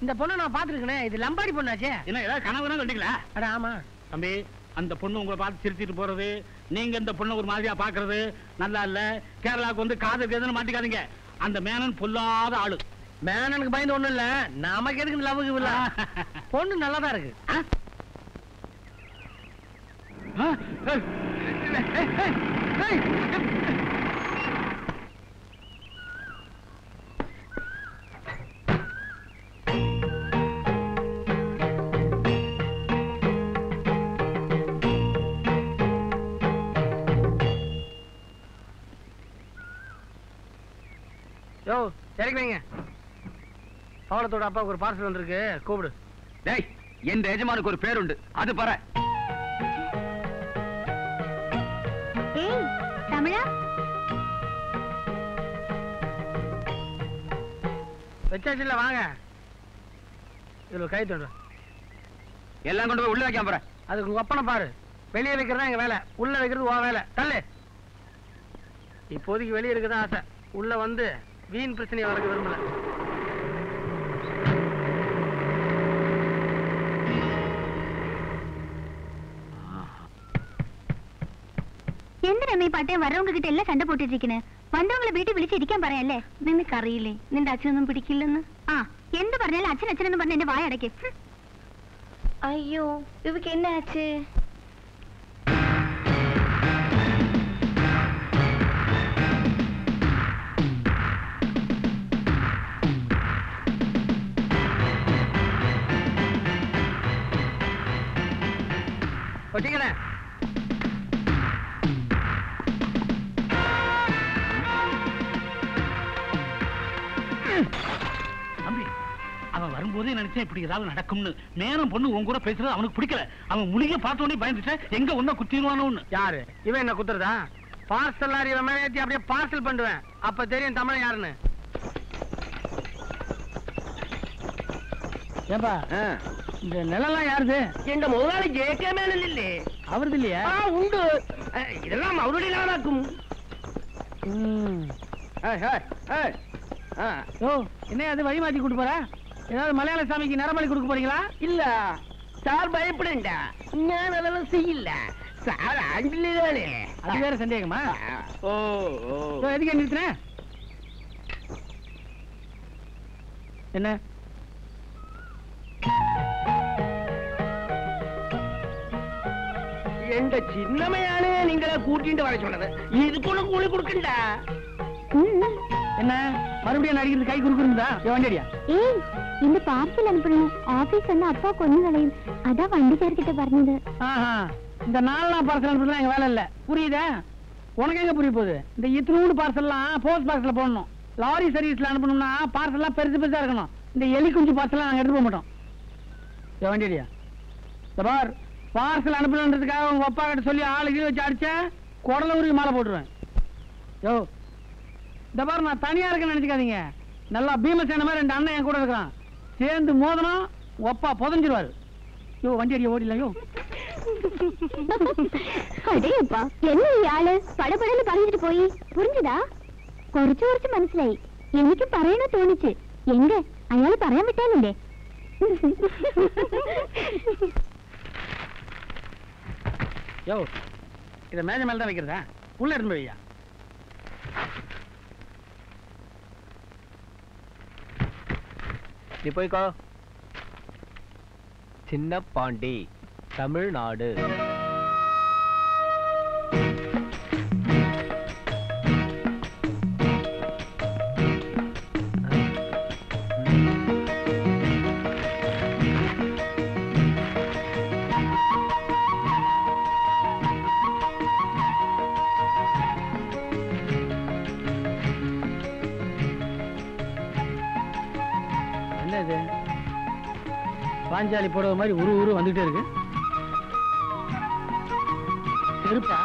இந்த பொண்ணை நான் பாத்துருக்கேன். இது லம்பாடி பொண்ணாச்சே. என்ன ஏதாவது கனவுனா கண்டிங்களா? அட ஆமா தம்பி, அந்த பொண்ணு உங்களை பார்த்து சிரிச்சிட்டு போறது, நீங்க இந்த பொண்ணு ஒரு மாதிரியா பாக்குறது நல்லா இல்ல. கேரளாவுக்கு வந்து காதல் எதுன்னு மாட்டிக்காதீங்க. அந்த மேனன் பொல்லாத ஆளு. மேனனுக்கு பயந்து ஒண்ணும் இல்ல, நமக்கு எதுக்கு இந்த லவ்வுக்கு இல்ல. பொண்ணு நல்லாதான் இருக்கு. யோ இறக்கி வைங்க. பவளத்தோட அப்பாவுக்கு ஒரு பார்சல் வந்திருக்கு, கூப்பிடு. டேய், என் எஜமானுக்கு ஒரு பேருண்டு, அது பாரு. ஏய் தமிழா, வச்சாச்சு இல்ல, வாங்க. இதுல கை தோன்ற. எல்லாம் கொண்டு போய் உள்ள வைக்காம போறேன். அதுக்கு உங்க அப்பனை பாரு. வெளியே வைக்கிறதா எங்க வேலை, உள்ள வைக்கிறது உன் வேலை. தள்ளு. இப்போதைக்கு வெளியே இருக்குதான் ஆசை, உள்ள வந்து வீண் பிரச்சனையை வளர்க்க விரும்பல. എന്ത് രമേ പാട്ടെ വരവങ്ക കിட்ட എല്ലാം സണ്ട പോട്ടിട്ടിരിക്കണേ. വന്നവങ്ങളെ വീട്ടിൽ വിളിച്ചിരിക്കാൻ പറയാല്ലേ? നിനക്കറിയില്ലേ നിന്റെ അച്ഛനൊന്നും പിടിക്കില്ലെന്ന്? ആ എന്ത് പറഞ്ഞാലും അച്ഛൻ അച്ഛനെന്ന് പറഞ്ഞ എന്റെ വായ അടയ്ക്കും. അയ്യോ ഇവക്ക് എന്നാ ആச்சு? ஒட்டிக்கணே. தம்பி, அவன் வரும்போதே நினைச்சேன் இப்படி ஏதாவது நடக்கும்னு. நேரம் பொண்ணு உன் கூட பேசுறது அவனுக்கு பிடிக்கல. அவன் முனிக பார்த்தோன்னே பயந்துட்டேன், எங்க ஒன்ன குத்திடுவானோன்னு. யாரு இவன்? என்ன குத்துறதா? பார்சல் லாரி இவன் மேல ஏத்தி அப்படியே பார்சல் பண்ணுவேன். அப்ப தெரியும் தமிழ் யாருன்னு. ஏப்பா இந்த நிலம் யாருது? எங்க முதலாளி ஜேகே மேலே அவருது இல்லையா? உண்டு. இதெல்லாம் அவருடைய நாளாக்கும். ஓ என்ன அது வழி மாத்தி கூட்டு போற? ஏதாவது மலையாள சாமிக்கு நரமலை கொடுக்க போறீங்களா? இல்ல சார் பயப்படண்டா, ஞான் அதெல்லாம் செய்யல சார். ஆங்கிலேயே அது வேற சந்தேகமா? ஓ எதுக்கு நிறுத்தின? என்ன எந்த சின்னமையானே நீங்கள கூட்டிட்டு வர சொன்னது. இதுக்குள்ள கூலி கொடுக்கண்டா. என்ன மறுபடியும் நடிக்கிறது கை குறுக்குறா? வேண்டியா? ഏയ് இந்த பார்சல் அனுப்பணும். ஆபீஸ் வந்து அப்பா கொண்டு கலையும். அதான் வண்டிக்காரர்கிட்ட പറഞ്ഞது. இந்த 4 பார்சல் அனுப்புறதுலாம் எங்க வேலை இல்ல. புரியுதா? உனக்கு எங்க புரிய போகுது? இந்த இத்தனூடு பார்சல்லாம் போஸ்ட் பாக்ஸ்ல போடணும். லாரி சர்வீஸ்ல அனுப்பணும்னா பார்சல்லாம் பெருசு பெருசா இருக்கணும். இந்த எலி குஞ்சு பார்சல்லாம் நாங்க எடுத்து போக மாட்டோம். வேண்டியா? பார், பார்சல் அனுப்பணுன்றதுக்காக உங்க அப்பா கிட்ட சொல்லி ஆளு கீழே வச்சு அடிச்ச குடல உருவி மாலை போட்டுருவேன். யோ இந்த பாரு, நான் தனியா இருக்கேன்னு நினைச்சுக்காதீங்க. நல்லா பீமசேன மாதிரி 2 அண்ணன் என் கூட இருக்கிறான். சேர்ந்து மோதனம் உங்க அப்பா புதஞ்சிருவாரு. யோ வண்டி அடிக்க ஓடிடலாம். யோ അടേപ്പാ என்ன ഇയാള് പടപടന്ന് പറഞ്ഞിട്ട് പോയി? പുരിഞ്ഞതാ? കുറച്ചു മനസ്സിലായി. എനിക്ക് പറയണോ തോന്നിച്ച്. എങ്ക അയാള് പറയാൻ വിട്ടാലല്ലേ? யோ இத மேஜ மேல தான் வைக்கிறதா? உள்ள இருந்து வையா. நீ போய்க்கோ. சின்ன பாண்டி, தமிழ்நாடு. பாஞ்சாலி போடுற மாதிரி உரு வந்துட்டே இருக்கு. செருப்பா?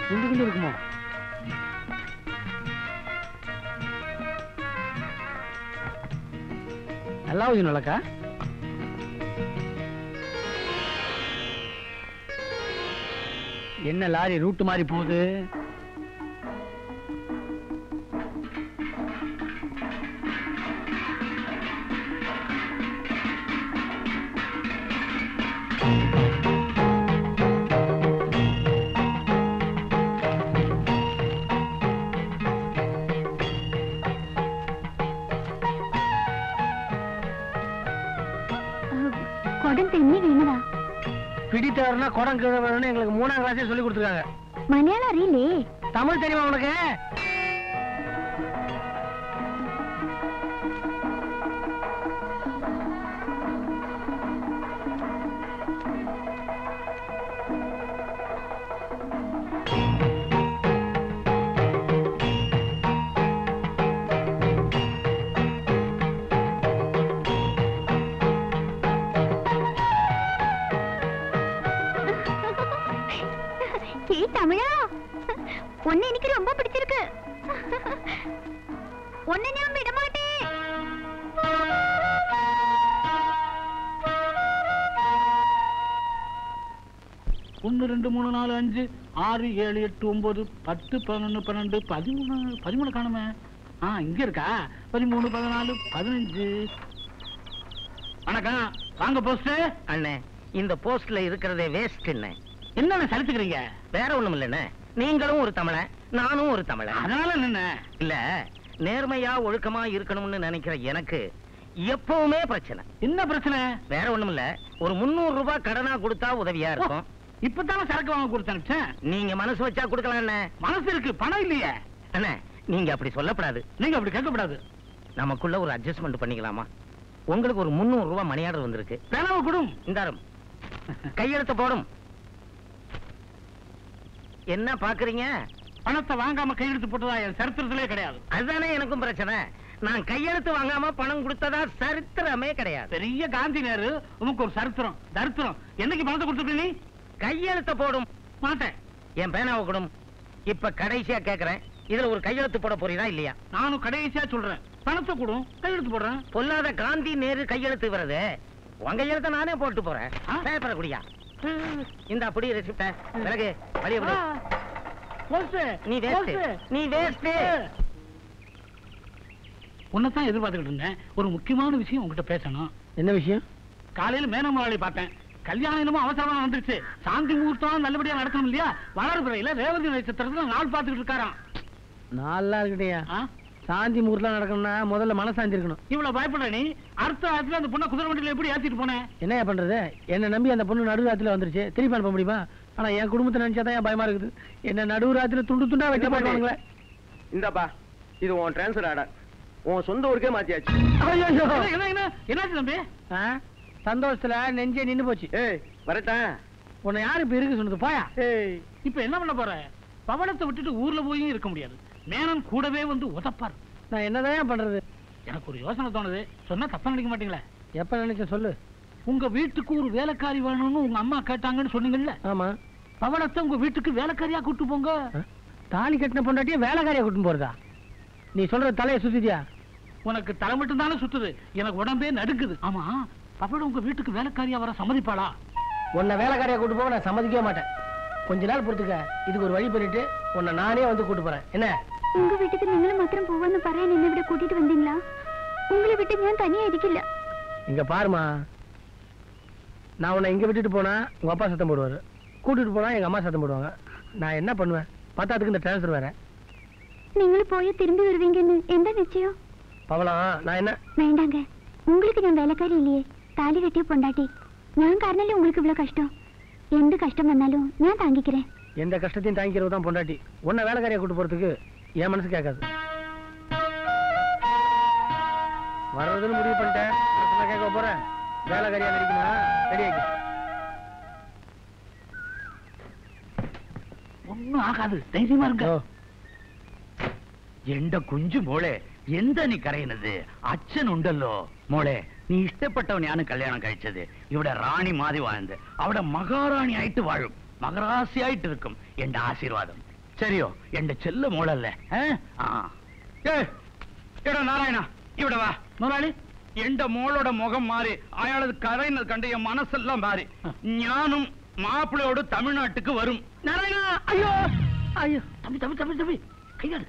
குண்டு இருக்குமோ? நல்லா நல்லாக்கா. என்ன லாரி ரூட் மாதிரி போகுது? குடம் தென்னி வீணதா? பிடித்தவர்னா குடம் கீழே வேணும்னு எங்களுக்கு 3ஆம் கிளாஸே சொல்லி கொடுத்துருக்காங்க. மலையாளம் அறியிலே? தமிழ் தெரியுமா உனக்கு? தமிழா, உன்னை எனக்கு ரொம்ப பிடிச்சிருக்கு. உன்னை நான் விட மாட்டேன். 1 2 3 4 5 6 7 8 9 10 11 12 13 காணுமே. இங்க இருக்கா? 13 14 15. வணக்கம், வாங்க போஸ்ட். அண்ணே, இந்த போஸ்ட்ல இருக்கிறதே வேஸ்ட். என்ன சலிச்சுக்கிறீங்க? வேற ஒண்ணும் இல்லண்ணே, நீங்களும் ஒரு தமிழன், நானும் ஒரு தமிழன். அதனால என்ன? இல்ல, நேர்மையா ஒழுக்கமா இருக்கணும்னு நினைக்கிற எனக்கு எப்பவுமே பிரச்சனை. என்ன பிரச்சனை? வேற ஒண்ணும் இல்ல, ஒரு 300 ரூபாய் கடனா கொடுத்தா உதவியா இருக்கும். இப்பதானே சரக்கு வாங்க கொடுத்தேன். நீங்க மனசு வச்சா கொடுக்கலாம் அண்ணே. மனசு இருக்கு, பணம் இல்லையே. அண்ணே, நீங்க அப்படி சொல்லப்படாது. நீங்க அப்படி கேட்கக்கூடாது. நமக்குள்ள ஒரு அட்ஜஸ்ட்மெண்ட் பண்ணிக்கலாமா? உங்களுக்கு ஒரு 300 ரூபாய் மணி ஆர்டர் வந்திருக்கு. பேனாவை கொடும். இந்தாரும், கையெழுத்து போடும். என்ன பாக்குறீங்க? பணத்தை வாங்காம கையெழுத்து போட்டதா என் சரித்திரத்திலே கிடையாது. அதுதானே எனக்கும் பிரச்சனை. நான் கையெழுத்து வாங்காம பணம் கொடுத்ததா சரித்திரமே கிடையாது. பெரிய காந்தி நேரு, உனக்கு ஒரு சரித்திரம் தரித்திரம். என்னைக்கு பணத்தை கொடுத்துட்டு நீ? கையெழுத்த போடும். மாட்டேன். என் பேனாவை கொடும். இப்ப கடைசியா கேக்குறேன், இதுல ஒரு கையெழுத்து போட போறீங்களா இல்லையா? நானும் கடைசியா சொல்றேன், பணத்தை கொடும், கையெழுத்து போடுறேன். பொல்லாத காந்தி நேரு கையெழுத்து வருது. உங்க கையெழுத்த நானே போட்டு போறேன். பேப்பரை குடியா. இந்த அப்படி ரெசிப்ட பிறகு வழிய விடு. நீ வேஸ்ட், நீ வேஸ்ட். உன்னைத்தான் எதிர்பார்த்துக்கிட்டு இருந்தேன். ஒரு முக்கியமான விஷயம் உங்ககிட்ட பேசணும். என்ன விஷயம்? காலையில மேன முதலாளி பார்த்தேன். கல்யாணம் என்னமோ அவசரமா வந்துருச்சு. சாந்தி முகூர்த்தம் நல்லபடியா நடக்கணும் இல்லையா? வளர்பிறையில ரேவதி நட்சத்திரத்துல நாள் பார்த்துக்கிட்டு இருக்காராம். நல்லா இருக்கட்டையா. சாந்தி முகூர்த்தம் நடக்கணும்னா முதல்ல மனசாந்தி இருக்கணும். இவ்வளவு பயப்படுற நீ? அடுத்த ராத்திரி அந்த பொண்ணை குதிரை வண்டியில எப்படி ஏத்திட்டு போனேன்? என்ன பண்றது? என்ன நம்பி அந்த பொண்ணு நடு ராத்திரில வந்துருச்சு. திருப்பி அனுப்ப முடியுமா? ஆனா என் குடும்பத்தை நினைச்சாதான் பயமா இருக்குது. என்ன நடு ராத்திரில துண்டு துண்டா வெட்ட மாட்டாங்களே. இந்தாப்பா, இது உன் டிரான்ஸ்ஃபர் ஆர்டர். உன் சொந்த ஊருக்கே மாத்தியாச்சு. என்னாச்சு தம்பி? சந்தோஷத்துல நெஞ்சே நின்னு போச்சு. ஏய், வரட்டா? உன்னை யாரு இப்ப இருக்கு சொன்னது? போயா. இப்ப என்ன பண்ண போற? பவளத்தை விட்டுட்டு ஊர்ல போயும் இருக்க முடியாது. மேனன் கூடவே வந்து உதப்பார். நான் என்னதான் பண்றது? எனக்கு ஒரு யோசனை தோணுது. சொன்னா தப்பா நினைக்க மாட்டீங்களா? எப்ப நினைச்ச சொல்லு. உங்க வீட்டுக்கு ஒரு வேலைக்காரி வேணும்னு உங்க அம்மா கேட்டாங்கன்னு சொன்னீங்கல்ல? ஆமா. பவளத்தை உங்க வீட்டுக்கு வேலைக்காரியா கூட்டு போங்க. தாலி கட்டின பொண்டாட்டியே வேலைக்காரியா கூட்டு போறதா? நீ சொல்ற தலையை சுத்திட்டியா? உனக்கு தலை மட்டும் தானே சுத்துது, எனக்கு உடம்பே நடுக்குது. ஆமா, பவளம் உங்க வீட்டுக்கு வேலைக்காரியா வர சம்மதிப்பாளா? உன்னை வேலைக்காரியா கூட்டு போக நான் சம்மதிக்கவே மாட்டேன். கொஞ்ச நாள் பொறுத்துக்க. இதுக்கு ஒரு வழி பண்ணிட்டு உன்னை நானே வந்து கூட்டு போறேன். என்ன? உங்க வீட்டுக்கு நீங்களும் மாத்திரம் போவான்னு பாரு. என்ன விட கூட்டிட்டு வந்தீங்களா? உங்களை விட்டு நான் தனியா இருக்கல. இங்க பாருமா, நான் உன்னை இங்க விட்டுட்டு போனா உங்க அப்பா சத்தம் போடுவாரு, கூட்டிட்டு போனா எங்க அம்மா சத்தம் போடுவாங்க. நான் என்ன பண்ணுவேன்? பத்தாத்துக்கு இந்த டிரான்ஸ்ஃபர் வேற. நீங்களும் போய் திரும்பி வருவீங்கன்னு எந்த நிச்சயம்? பவளம், நான் என்ன? வேண்டாங்க, உங்களுக்கு நான் வேலைக்காரி இல்லையே, தாலி கட்டிய பொண்டாட்டி. நான் காரணம் உங்களுக்கு இவ்வளவு கஷ்டம். எந்த கஷ்டம் வந்தாலும் நான் தாங்கிக்கிறேன். எந்த கஷ்டத்தையும் தாங்கிக்கிறது தான் பொண்டாட்டி. உன்னை வேலைக்காரியா கூட்டு போறதுக்கு என் மனசு கேட்காது. வர்றதுன்னு முடிவு பண்ணிட்டேன். கேட்க போறேன். வேலைக்காரியா நடிக்குமா? ரெடியாக்கி. ஒண்ணும் ஆகாது, தைரியமா இருங்க. എന്റെ കുഞ്ചു മോളെ, എന്താ നീ കരയുന്നത്? അച്ഛൻ ഉണ്ടല്ലോ മോളെ. നീ ഇഷ്ടപ്പെട്ടവനെയാണ് കല്യാണം കഴിച്ചത്. ഇവിടെ റാണി മാതി വാഴുന്നത്. അവിടെ മഹാറാണി ആയിട്ട് വാഴും, മകരാശിയായിട്ട് ഇരിക്കും. എന്റെ ആശീർവാദം ശരിയോ? എന്റെ ചെല്ല മോളല്ലേ? എടാ നാരായണ, ഇവിടെ വാ. മുതലാളി, എന്റെ മോളുടെ മുഖം മാറി, അയാളത് കരയുന്നത് കണ്ട് എൻ മനസ്സെല്ലാം മാറി. ഞാനും മാപ്പിളയോട് തമിഴ്നാട്ടിക്ക് വരും. நாராயணா, ஐயோ ஐயோ, தம்பி தம்பி தம்பி தம்பி, கையாடு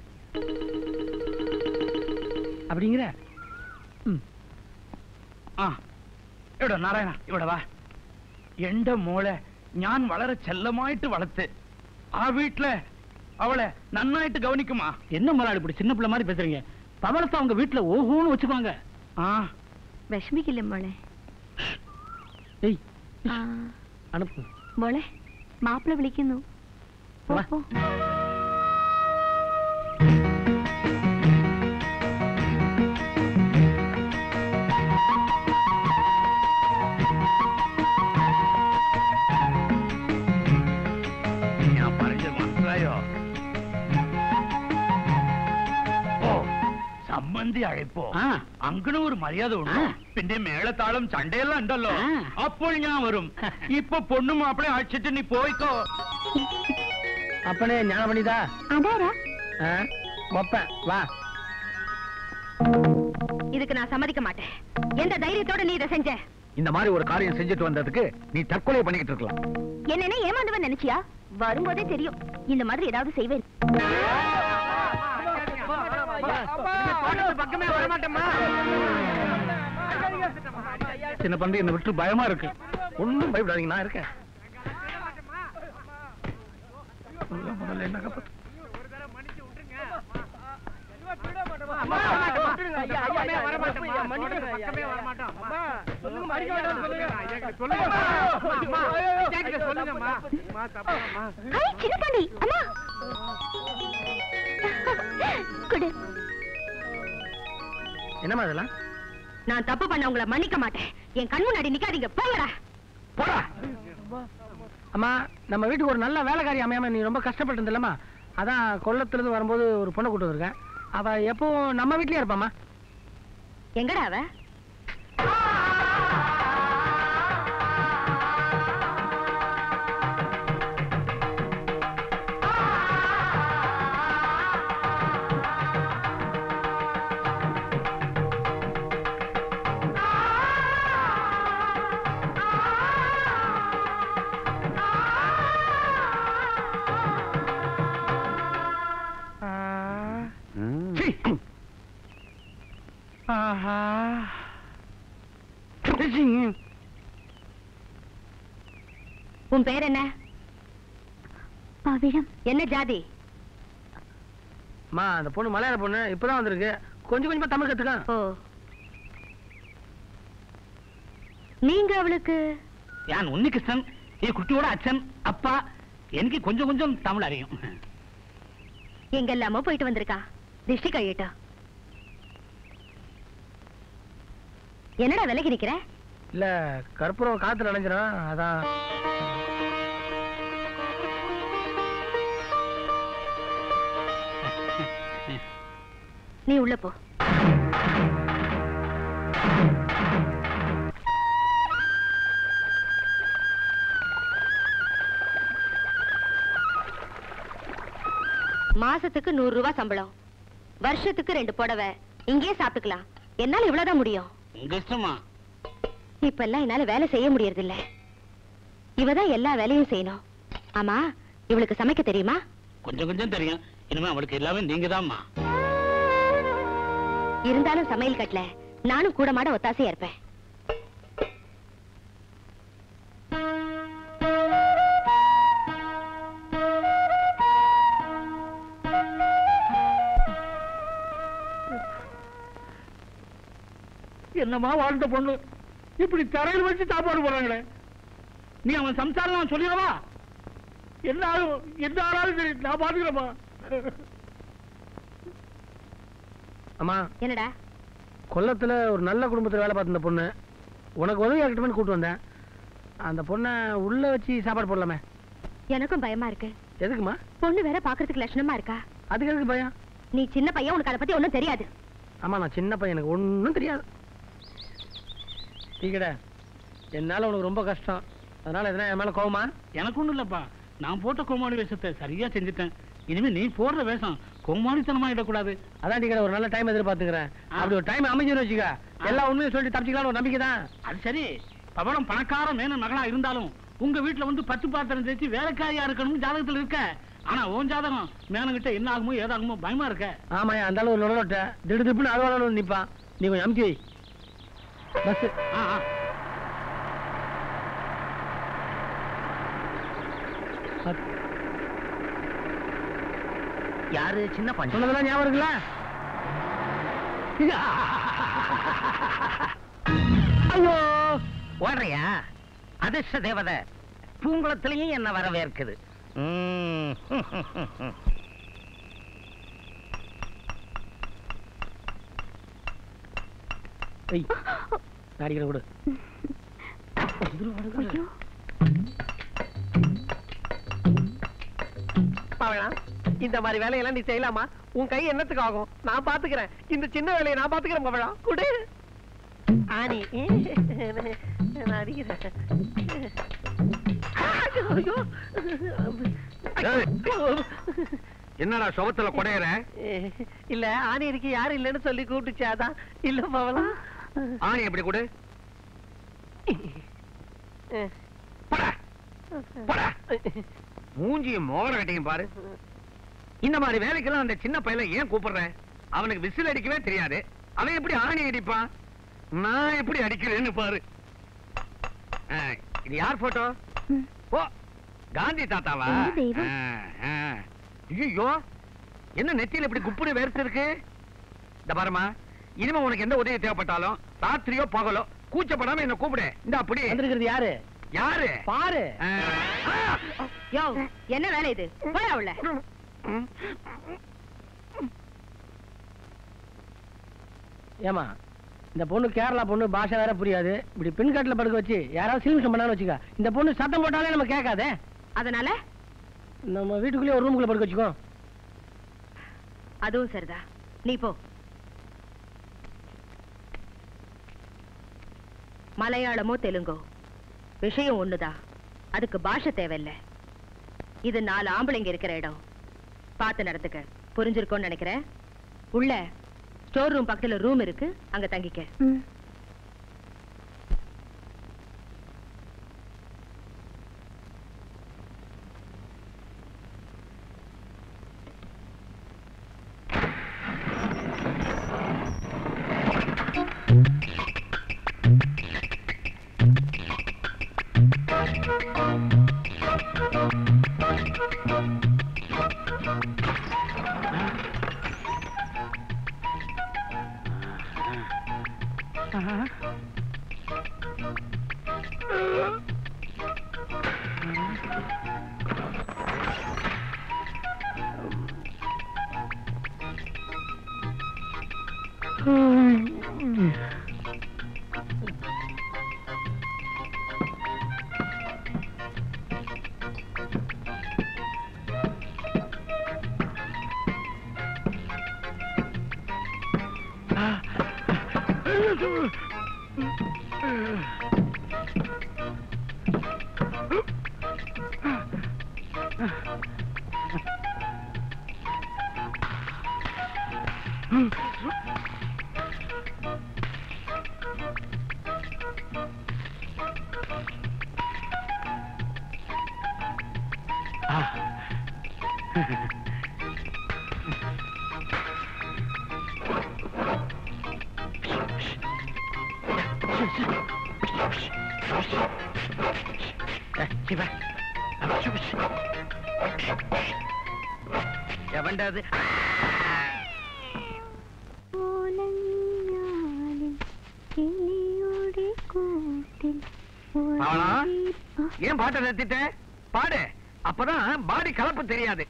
அப்படிங்கிற. എടാ നാരായണ, ഇവിടെ വാ. എന്റെ മോളെ ഞാൻ വളരെ ചെല്ലമായിട്ട് വളർത്ത്. ആ വീട്ടിലെ അവളെ നന്നായിട്ട് ഗവനിക്കുമാ. என்ன முதலாளி இப்படி சின்ன பிள்ளை மாதிரி பேசுறீங்க? பவளத்தை அவங்க வீட்டுல ஓஹோன்னு வச்சுக்குவாங்க. വിഷമിക്കില്ല മോളെ. ஏய், அனுப்பு. മോളെ, മാപ്പിള വിളിക്കുന്നു. വാ. ഞാൻ പറഞ്ഞത് മനസ്സിലായോ? ഓ, സമ്മന്തി അഴപ്പോ അങ്ങനെ ഒരു മര്യാദ ഉണ്ടോ? പിന്നെ മേളത്താളം ചണ്ടയെല്ലാം ഉണ്ടല്ലോ. അപ്പോൾ ഞാൻ വരും. ഇപ്പൊ പൊണ്ണും മാപ്പിളെ അടിച്ചിട്ട് നീ പോയിക്കോ. அப்பனே ஞானம் பண்ணிதா அதாரா ஒப்பேன் வா. இதுக்கு நான் சம்மதிக்க மாட்டேன். எந்த தைரியத்தோட நீ இதை செஞ்ச? இந்த மாதிரி ஒரு காரியம் செஞ்சுட்டு வந்ததுக்கு நீ தற்கொலை பண்ணிக்கிட்டு இருக்கலாம். என்ன ஏமாந்தவன் நினைச்சியா? வரும்போதே தெரியும் இந்த மாதிரி ஏதாவது செய்வேன். பக்கமே வரமாட்டேம்மா. சின்ன பண்டி என்ன விட்டு பயமா இருக்கு. ஒன்னும் பயப்படாதீங்க, நான் இருக்கேன். என்ன காப்பாத்து. என்னமா இதெல்லாம்? நான் தப்பு பண்ண உங்களை மன்னிக்க மாட்டேன். என் கண் முன்னாடி நிக்காதீங்க, போங்கடா. போடா. அம்மா, நம்ம வீட்டுக்கு ஒரு நல்ல வேலைக்காரி அமையாம நீ ரொம்ப கஷ்டப்பட்டு இருந்தல்லம்மா. அதான் கொல்லத்துல இருந்து வரும்போது ஒரு பொண்ணை கூட்டு வந்திருக்கேன். அவ எப்பவும் நம்ம வீட்லயே இருப்பாமா. எங்கடா அவ? உன் பேர் என்ன? பவிழம். என்ன ஜாதி? அம்மா, அந்த பொண்ணு மலையாள பொண்ணு இப்பதான் வந்திருக்கு. கொஞ்சம் கொஞ்சமா தமிழ் கத்துக்க. ஓ, நீங்க அவளுக்கு? யான் உன்னிகிருஷ்ணன், குட்டியோட அச்சன் அப்பா. எனக்கு கொஞ்சம் கொஞ்சம் தமிழ் அறியும். எங்கெல்லாமோ போயிட்டு வந்திருக்கா. திருஷ்டி கழியட்டா. என்னடா விலகி நிக்கிற? இல்ல, கற்பூரம் காத்துல அணைஞ்சிடும், அதான். நீ உள்ள போ. மாசத்துக்கு 100 ரூபாய் சம்பளம், வருஷத்துக்கு 2 புடவை. இங்கே சாப்பிட்டுக்கலாம். என்னால இவ்வளவுதான் முடியும். இப்ப எல்லாம் என்னால வேலை செய்ய முடியறது இல்ல. இவதான் எல்லா வேலையும் செய்யணும். ஆமா, இவளுக்கு சமைக்க தெரியுமா? கொஞ்சம் கொஞ்சம் தெரியும். இனிமே அவளுக்கு எல்லாமே நீங்க தான்மா. இருந்தாலும் சமையல் கட்டல நானும் கூட மாட ஒத்தாசையா இருப்பேன். என்னமா வாழ்ந்த பொண்ணு இப்படி தரையில் வச்சு சாப்பாடு போறாங்களே. நீ அவன் சம்சாரம் சொல்லிடவா? என்ன ஆனாலும் சரி, நான் பாத்துக்கிறேம்மா. அம்மா, என்னடா? கொல்லத்துல ஒரு நல்ல குடும்பத்துல வேலை பார்த்த பொண்ணு உனக்கு உதவி ஆகட்டுமே கூட்டு வந்தேன். அந்த பொண்ணை உள்ள வச்சு சாப்பாடு போடலாமே. எனக்கும் பயமா இருக்கு. எதுக்குமா? பொண்ணு வேற பாக்குறதுக்கு லட்சணமா இருக்கா. அதுக்கு எதுக்கு பயம்? நீ சின்ன பையன், உனக்கு அதை பத்தி ஒண்ணும் தெரியாது. ஆமா, நான் சின்ன பையன், எனக்கு ஒண்ணும் தெரியாது. டீக்கடா, என்னால உனக்கு ரொம்ப கஷ்டம். அதனால எதனா என் மேல கோவமா? எனக்கு ஒண்ணும் இல்லப்பா. நான் போட்ட கோமாளி வேஷத்தை சரியா செஞ்சுட்டேன். இனிமே நீ போடுற வேஷம் கோமாளித்தனமா இடக்கூடாது. அதான் டீக்கடா, ஒரு நல்ல டைம் எதிர்பார்த்துக்கிறேன். அப்படி ஒரு டைம் அமைஞ்சுன்னு வச்சுக்க, எல்லா உண்மையும் சொல்லி தப்பிச்சுக்கலாம் ஒரு நம்பிக்கை தான். அது சரி, பவளம் பணக்கார மேன மகளா இருந்தாலும் உங்க வீட்டுல வந்து 10 பாத்திரம் தேய்ச்சி வேலைக்காரியா இருக்கணும் ஜாதகத்துல இருக்க. ஆனா உன் ஜாதகம் மேனங்கிட்ட என்ன ஆகுமோ ஏதாகுமோ பயமா இருக்க. ஆமா, அந்த அளவு நுழைட்ட திடுதிப்புன்னு அறுவாளு நிப்பான். நீ கொஞ்சம் அமுக்கி வை. பஸ் யாரு? சின்ன பஞ்சு சொன்னதெல்லாம் ஞாபகம் இருக்குல்ல? ஐயோ, ஓடுறியா? அதிர்ஷ்ட தேவதை பூங்குளத்திலையும் என்ன வரவேற்குது. நாடிக்கிற கொடு. பவளம், இந்த மாதிரி வேலையெல்லாம் நீ செய்யலாமா? உன் கை என்னத்துக்கு ஆகும்? நான் பாத்துக்கிறேன். இந்த சின்ன வேலையை நான் பாத்துக்கிறேன். பவளம் குடு. ஆனி நான் அடிக்கிறேன். என்னடா சுபத்துல கொடையற? இல்ல ஆணி இருக்கு யாரும் இல்லன்னு சொல்லி கூப்பிட்டுச்சு அதான். இல்ல பவளம். ஆணி எப்படி கொடு? மூஞ்சியும் மோர கட்டியும் பாரு. இந்த மாதிரி வேலைக்கெல்லாம் அந்த சின்ன பையல ஏன் கூப்பிடுறேன்? அவனுக்கு விசில் அடிக்கவே தெரியாது. அவன் எப்படி ஆணி அடிப்பான்? நான் எப்படி அடிக்கிறேன்னு பாரு. இது யார் போட்டோ? ஓ, காந்தி தாத்தாவா? ஐயோ, என்ன நெத்தியில இப்படி குப்புன்னு வேர்த்து இருக்கு? இந்த பாருமா, இனிமே உனக்கு எந்த உதவி தேவைப்பட்டாலும் ராத்திரியோ பகலோ கூச்சப்படாம என்ன கூப்பிடு. இந்த அப்படி வந்திருக்கிறது யாரு? யாரு பாரு. யோ, என்ன வேலை இது? போடா உள்ள. ஏமா, இந்த பொண்ணு கேரளா பொண்ணு, பாஷை வேற புரியாது. இப்படி பின்காட்டுல படுக்க வச்சு யாராவது சிலிமிஷம் பண்ணாலும் வச்சுக்க. இந்த பொண்ணு சத்தம் போட்டாலே நம்ம கேட்காதே. அதனால நம்ம வீட்டுக்குள்ளேயே ஒரு ரூமுக்குள்ள படுக்க வச்சுக்கோ. அதுவும் சரிதா, நீ போ. மலையாளமோ தெலுங்கோ விஷயம் ஒண்ணுதான். அதுக்கு பாஷை தேவையில்லை. இது 4 ஆம்பளைங்க இருக்கிற இடம். பார்த்து நடந்துக்க. புரிஞ்சிருக்கோன்னு நினைக்கிறேன். உள்ள ஸ்டோர் ரூம் பக்கத்துல ரூம் இருக்கு, அங்க தங்கிக்க. எவன்டாது? ஏன் பாட்டை நிறுத்திட்ட? பாடு, அப்பதான் பாடி கலப்பு தெரியாது.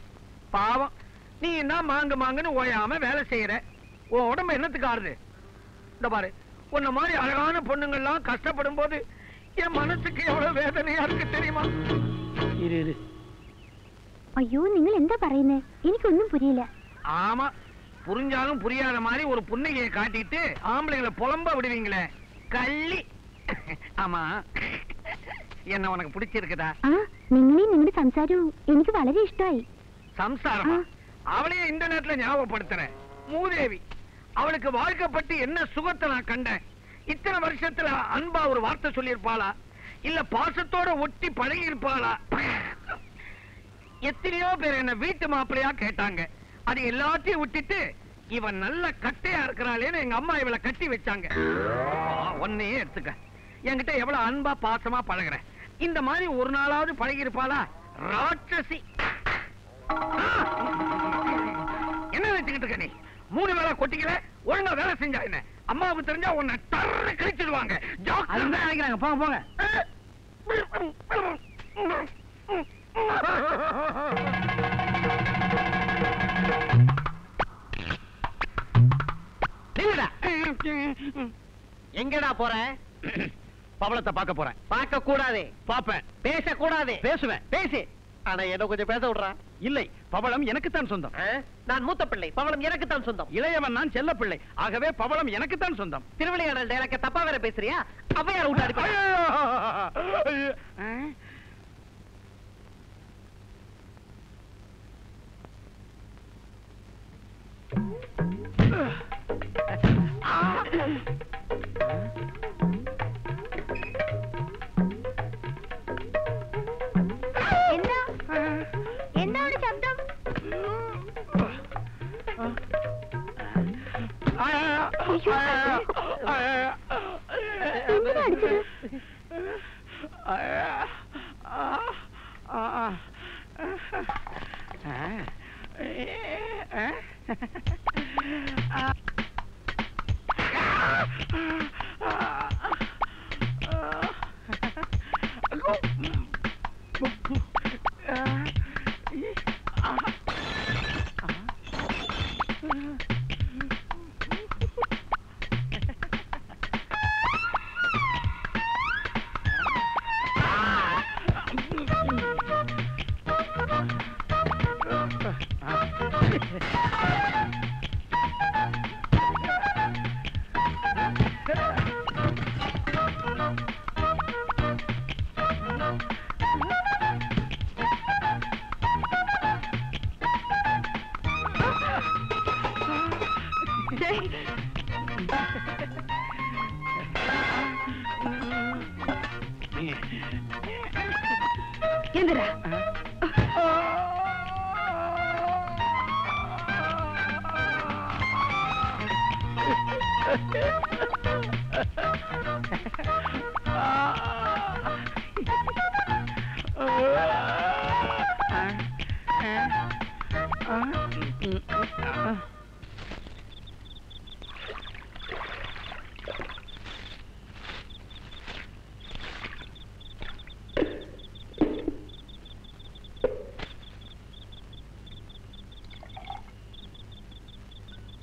பாவம், நீ என்ன மாங்கு மாங்குன்னு ஓயாம வேலை செய்யற. உன் உடம்பு என்னத்துக்கு ஆறுது? இந்த பாரு, உன்ன மாதிரி அழகான பொண்ணுங்கள்லாம் கஷ்டப்படும் போது என் மனசுக்கு எவ்வளவு வேதனையா இருக்கு தெரியுமா? இரு இரு. അയ്യോ, നിങ്ങൾ എന്താ പറയുന്നേ? എനിക്കൊന്നും പുരിയില്ല. ஆமா, புரிஞ்சாலும் புரியாத மாதிரி ஒரு புன்னகையை காட்டிட்டு ஆம்பளைங்களை புலம்ப விடுவீங்களே, கள்ளி. ஆமா, என்ன உனக்கு பிடிச்சிருக்குதா? നിങ്ങളെയും നിങ്ങളുടെ സംസാരവും എനിക്ക് വളരെ ഇഷ്ടമായി. சம்சாரமா? அவளையே இந்த நேரத்துல ஞாபகப்படுத்துறேன். மூதேவி, அவளுக்கு வாழ்க்கைப்பட்டு என்ன சுகத்தை நான் கண்டேன். இத்தனை வருஷத்துல அன்பா ஒரு வார்த்தை சொல்லியிருப்பாளா? இல்ல பாசத்தோட ஒட்டி பழகி இருப்பாளா? எத்தனையோ பேர் என்ன வீட்டு மாப்பிள்ளையா கேட்டாங்க. அது எல்லாத்தையும் விட்டுட்டு இவன் நல்ல கட்டையா இருக்கிறாளேன்னு எங்க அம்மா இவளை கட்டி வச்சாங்க. ஒன்னையே எடுத்துக்க, என்கிட்ட எவ்வளவு அன்பா பாசமா பழகுற. இந்த மாதிரி ஒரு நாளாவது பழகி இருப்பாளா? ராட்சசி. என்ன நினைச்சுக்கிட்டு இருக்க நீ? 3 வேளை கொட்டிக்கல, ஒழுங்கா வேலை செஞ்சா என்ன? அம்மாவுக்கு தெரிஞ்சா உன்னை தர கழிச்சிடுவாங்க. அதுதான் நினைக்கிறாங்க. போங்க போங்க. எங்கடா போற? பவளத்தை பார்க்க போறேன். பார்க்க கூடாது. பாப்பேன். பேச கூடாது. பேசுவேன். பேசு. ஆனா என்ன கொஞ்சம் பேச விடுறா. இல்லை, பவளம் எனக்குத்தான் சொந்தம். நான் மூத்த பிள்ளை, பவளம் எனக்கு தான் சொந்தம். இளையவன் நான் செல்ல பிள்ளை, ஆகவே பவளம் எனக்குத்தான் சொந்தம். திருவிளையாடல் டைலாக்க தப்பா வேற பேசுறியா? அவையார் விட்டு ஐயோ! எந்திரா.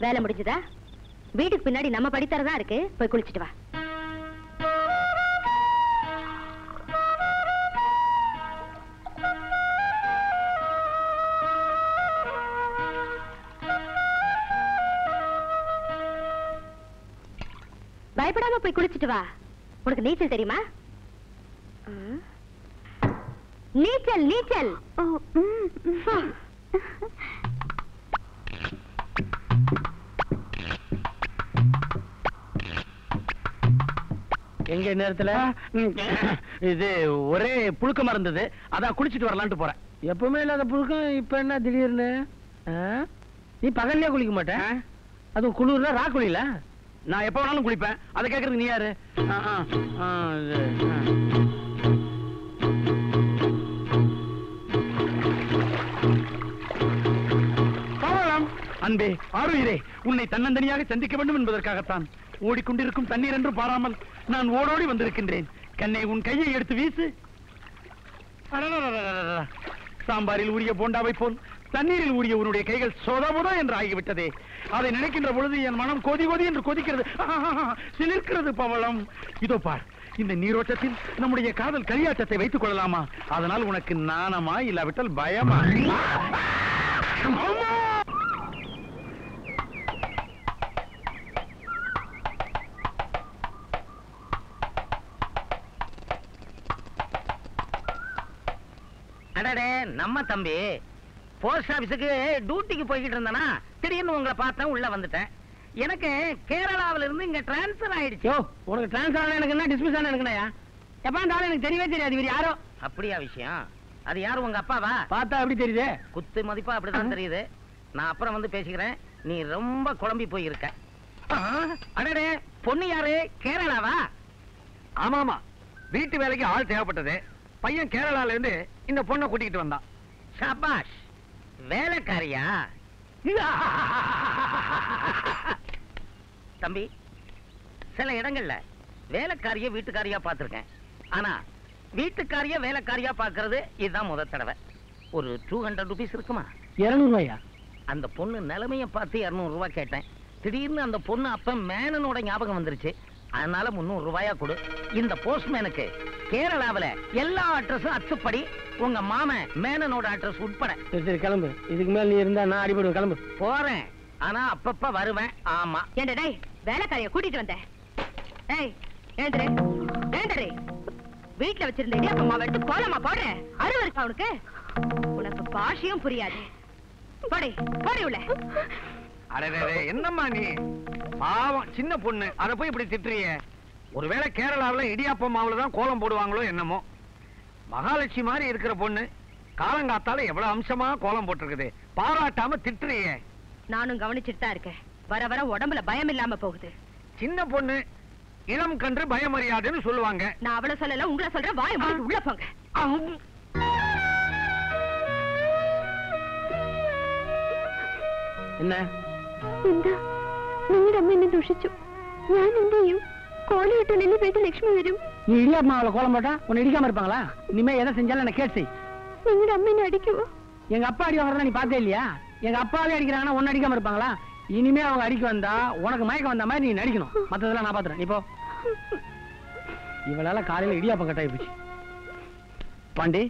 வேலை முடிஞ்சதா? வீட்டுக்கு பின்னாடி நம்ம படித்தரதான் இருக்கு, போய் குளிச்சிட்டு வா. பயப்படாம போய் குளிச்சிட்டு வா. உனக்கு நீச்சல் தெரியுமா? நீச்சல் நீச்சல். எங்க நேரத்துல இது ஒரே புழுக்கமா இருந்தது, அதான் குளிச்சிட்டு வரலான்ட்டு போறேன். எப்பவுமே இல்லாத புழுக்கம் இப்ப என்ன திடீர்னு? நீ பகல்லே குளிக்க மாட்டேன், அதுவும் குளிர்ல ராக்குளில. நான் எப்ப வேணாலும் குளிப்பேன், அதை கேட்கறதுக்கு நீ யாரு? அன்பே, ஆறுயிரே, உன்னை தன்னந்தனியாக சந்திக்க வேண்டும் என்பதற்காகத்தான் ஓடிக்கொண்டிருக்கும் தண்ணீர் என்று பாராமல் நான் ஓடோடி வந்திருக்கின்றேன். கண்ணே, உன் கையை எடுத்து வீசு. சாம்பாரில் ஊறிய போண்டாவை போல் தண்ணீரில் ஊறிய உன்னுடைய கைகள் சோதாபோதா என்று ஆகிவிட்டதே. அதை நினைக்கின்ற பொழுது என் மனம் கொதி கொதி என்று கொதிக்கிறது, சிலிர்க்கிறது பவளம். இதோ பார், இந்த நீரோட்டத்தில் நம்முடைய காதல் களியாட்டத்தை வைத்துக் கொள்ளலாமா? அதனால் உனக்கு நாணமா இல்லாவிட்டால் பயமா? அடடே, நம்ம தம்பி போஸ்ட் ஆபீஸுக்கு டியூட்டிக்கு போய்கிட்டு இருந்தானா, திடீர்னு உங்களை பார்த்தேன், உள்ள வந்துட்டேன். எனக்கு கேரளாவில இருந்து இங்க டிரான்ஸ்பர் ஆயிடுச்சு. உனக்கு டிரான்ஸ்பர் ஆன எனக்கு என்ன, டிஸ்மிஸ் ஆன எனக்கு எப்ப இருந்தாலும் எனக்கு தெரியவே தெரியாது. இவர் யாரோ? அப்படியா விஷயம்? அது யாரு, உங்க அப்பாவா? பார்த்தா எப்படி தெரியுது? குத்து மதிப்பா அப்படிதான் தெரியுது. நான் அப்புறம் வந்து பேசிக்கிறேன். நீ ரொம்ப குழம்பி போய் இருக்க. அடடே, பொண்ணு யாரு? கேரளாவா? ஆமாமா, வீட்டு வேலைக்கு ஆள் தேவைப்பட்டது. பையன் கேரளால இருந்து இந்த பொண்ணை கூட்டிக்கிட்டு வந்தான். சபாஷ், வேலைக்காரியா? தம்பி, சில இடங்கள்ல வேலைக்காரிய வீட்டுக்காரியா பார்த்திருக்கேன். ஆனா வீட்டுக்காரிய வேலைக்காரியா பார்க்கிறது இதுதான் முதல் தடவை. ஒரு 200 rupees இருக்குமா? 200 ரூபாயா? அந்த பொண்ணு நிலைமைய பார்த்து 200 ரூபாய் கேட்டேன். திடீர்னு அந்த பொண்ணு அப்ப மேனனோட ஞாபகம் வந்துருச்சு. அதனால 300 ரூபாயா கொடு. இந்த போஸ்ட்மேனுக்கு கேரளாவில எல்லா அட்ரஸும் அச்சுப்படி, உங்க மாமன் மேனனோட அட்ரஸ் உட்பட. சரி கிளம்பு, இதுக்கு மேல நீ இருந்தா நான் அடிபடுவேன். கிளம்பு. போறேன், ஆனா அப்பப்ப வருவேன். ஆமா. ஏண்டா டேய், வேலைக்காரிய கூட்டிட்டு வந்தேன். ஏய், ஏந்திரே ஏந்திரே. வீட்டுல வச்சிருந்த இடியாப்ப மாவு எடுத்து கோலமா போடுற. அருவ இருக்கா உனக்கு? உனக்கு பாஷையும் புரியாது. போடி போடி உள்ள. அடடே, என்னம்மா நீ? பாவம் சின்ன பொண்ணு, அதை போய் இப்படி திட்டுறிய? ஒருவேளை கேரளாவில் இடியாப்பம் மாவுல தான் கோலம் போடுவாங்களோ என்னமோ. மகாலட்சுமி மாதிரி இருக்கிற பொண்ணு காலங்காத்தால எவ்வளவு அம்சமா கோலம் போட்டிருக்குது, பாராட்டாம திட்டுறிய? நானும் கவனிச்சுட்டு தான் இருக்கேன். வர வர உடம்புல பயம் இல்லாம போகுது. சின்ன பொண்ணு, இளம் கன்று பயமறியாதுன்னு சொல்லுவாங்க. நான் அவளை சொல்லல, உங்களை சொல்றேன். வாயை மூடிட்டு உள்ள போங்க. என்ன എന്താ നിങ്ങളുടെ അമ്മ എന്നെ ദുഷിച്ചു. ഞാൻ എന്ത് ചെയ്യും? കോലയിട്ട് നിന്നെ വീട്ടിൽ ലക്ഷ്മി വരും. நீ இடியாப்பமாவில கோலம் போட்டா உன்னை இடிக்காம இருப்பாங்களா? இனிமே எதை செஞ்சாலும் என்ன கேட்டு செய். നിങ്ങളുടെ അമ്മ എന്നെ അടിക്കുവോ? எங்க அப்பா அடி வாங்குறதா நீ பார்த்தே இல்லையா? எங்க அப்பாவே அடிக்கிறாங்கன்னா உன்னை அடிக்காம இருப்பாங்களா? இனிமே அவங்க அடிக்க வந்தா உனக்கு மயக்கம் வந்த மாதிரி நீ நடிக்கணும். மத்ததெல்லாம் நான் பாத்துறேன். நீ போ. இவளால காலையில இடியாப்பம் கட்டாயி போச்சு. பாண்டி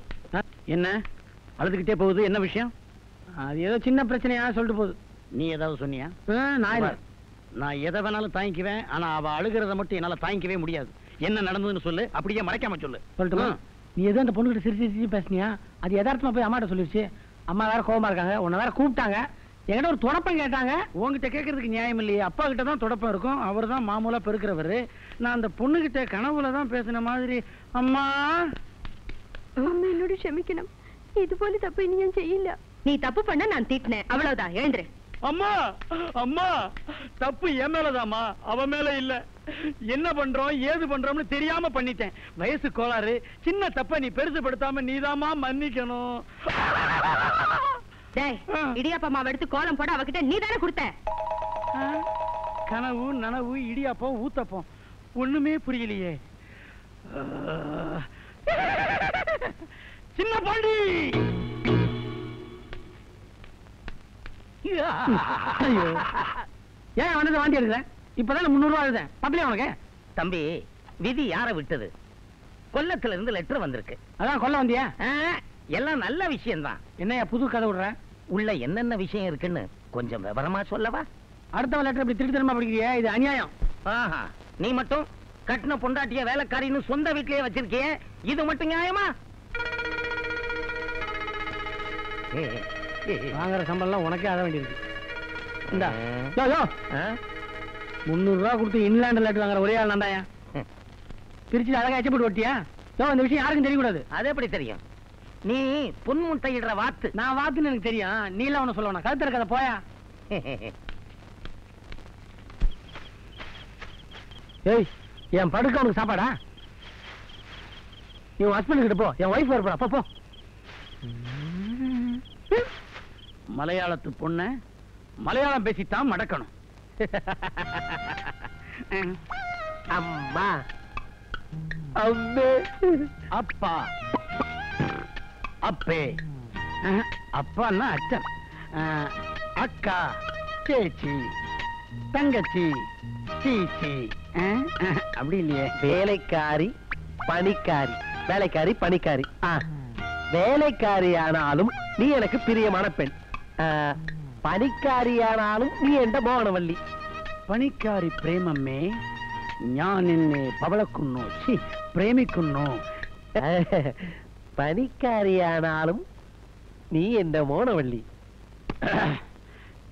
என்ன அழுதுகிட்டே போகுது? என்ன விஷயம்? அது ஏதோ சின்ன பிரச்சனையா சொல்லிட்டு போகுது. நீ ஏதாவது சொன்னியா? நான் இல்ல. நான் எதை வேணாலும் தாங்கிக்குவேன். ஆனா அவ அழுகிறத மட்டும் என்னால தாங்கிக்கவே முடியாது. என்ன நடந்ததுன்னு சொல்லு, அப்படியே மறைக்காம சொல்லு. சொல்லட்டுமா? நீ ஏதோ அந்த பொண்ணுகிட்ட சிரிச்சு சிரிச்சு பேசுனியா? அது யதார்த்தமா போய் அம்மாட்ட சொல்லிருச்சு. அம்மா வேற கோவமா இருக்காங்க, உன்னை வேற கூப்பிட்டாங்க. என்கிட்ட ஒரு தொடப்பம் கேட்டாங்க. உங்ககிட்ட கேட்கறதுக்கு நியாயம் இல்லையே. அப்பா கிட்ட தான் தொடப்பம் இருக்கும். அவர் தான் மாமூலா பெருக்கிறவரு. நான் அந்த பொண்ணுகிட்ட கனவுல தான் பேசின மாதிரி அம்மா അമ്മ എന്നോട് ക്ഷമിക്കണം. ഇതുപോലെ തപ്പ് ഇനി ഞാൻ ചെയ്യില്ല. நீ தப்பு பண்ண நான் திட்டினேன், அவ்வளவுதான். எழுந்துரு. அம்மா அம்மா தப்பு என் மேலதாம்மா, அவ மேல இல்ல. என்ன பண்றோம் ஏது பண்றோம்னு தெரியாம பண்ணிட்டேன். வயசு கோளாறு. சின்ன தப்ப நீ பெருசுபடுத்தாம நீதாம்மா மன்னிக்கணும். டேய், இடியாப்ப மாவு எடுத்து கோலம் போட அவகிட்ட நீ தானே கொடுத்த. கனவு நனவு இடியாப்பம் ஊத்தப்பம் ஒண்ணுமே புரியலையே. சின்ன பாண்டி ஐயோ, ஏன் வந்து வாண்டி எடுக்கிறேன்? இப்பதான் 300 ரூபாய் எழுதேன். பத்தலையா உனக்கு? தம்பி, விதி யார விட்டது? கொல்லத்துல இருந்து லெட்டர் வந்திருக்கு. அதான் கொல்ல வந்தியா? எல்லாம் நல்ல விஷயம்தான். என்னையா புது கதை விடுற? உள்ள என்னென்ன விஷயம் இருக்குன்னு கொஞ்சம் விவரமா சொல்லவா? அடுத்த லெட்டர் இப்படி திருட்டு தரமா படிக்கிறியா? இது அநியாயம். ஆஹா, நீ மட்டும் கட்டின பொண்டாட்டிய வேலைக்காரின்னு சொந்த வீட்லயே வச்சிருக்கிய, இது மட்டும் நியாயமா? வாங்குற சம்பளம் உனக்கே ஆக வேண்டியிருக்கு. இந்தா 300 ரூபாய் கொடுத்து இன்லாண்ட் லெட்டர் வாங்குற ஒரே ஆள் நான்தாயா. பிரிச்சு அழகா எச்சப்பட்டு ஒட்டியா? இந்த விஷயம் யாருக்கும் தெரியக்கூடாது. அது எப்படி தெரியும்? நீ பொன்முட்டையிடுற வாத்து. நான் வாத்துன்னு எனக்கு தெரியும். நீ எல்லாம் ஒண்ணு சொல்லுவா. கழுத்து இருக்காத போயா. ஏய், என் படுக்க உனக்கு சாப்பாடா? நீ உன் ஹஸ்பண்ட் கிட்ட போ. என் ஒய்ஃப் வரப்படா. போ. மலையாளத்து பொண்ண மலையாளம் பேசித்தான் மடக்கணும். அம்மா அம்மே அப்பா அப்பே அப்பான்னா அச்சன், அக்கா சேச்சி தங்கச்சி சீச்சி. அப்படி இல்லையே. வேலைக்காரி பணிக்காரி, வேலைக்காரி பணிக்காரி. வேலைக்காரி ஆனாலும் நீ எனக்கு பிரியமான பெண். പണിക്കാരിയാണാലും നീ എന്റെ മോണവള്ളി. പണിക്കാരി പ്രേമമ്മേ, ഞാൻ നിന്നെ പവളക്കുന്നു, പ്രേമിക്കുന്നു. പണിക്കാരിയാണാലും നീ എന്റെ മോണവള്ളി.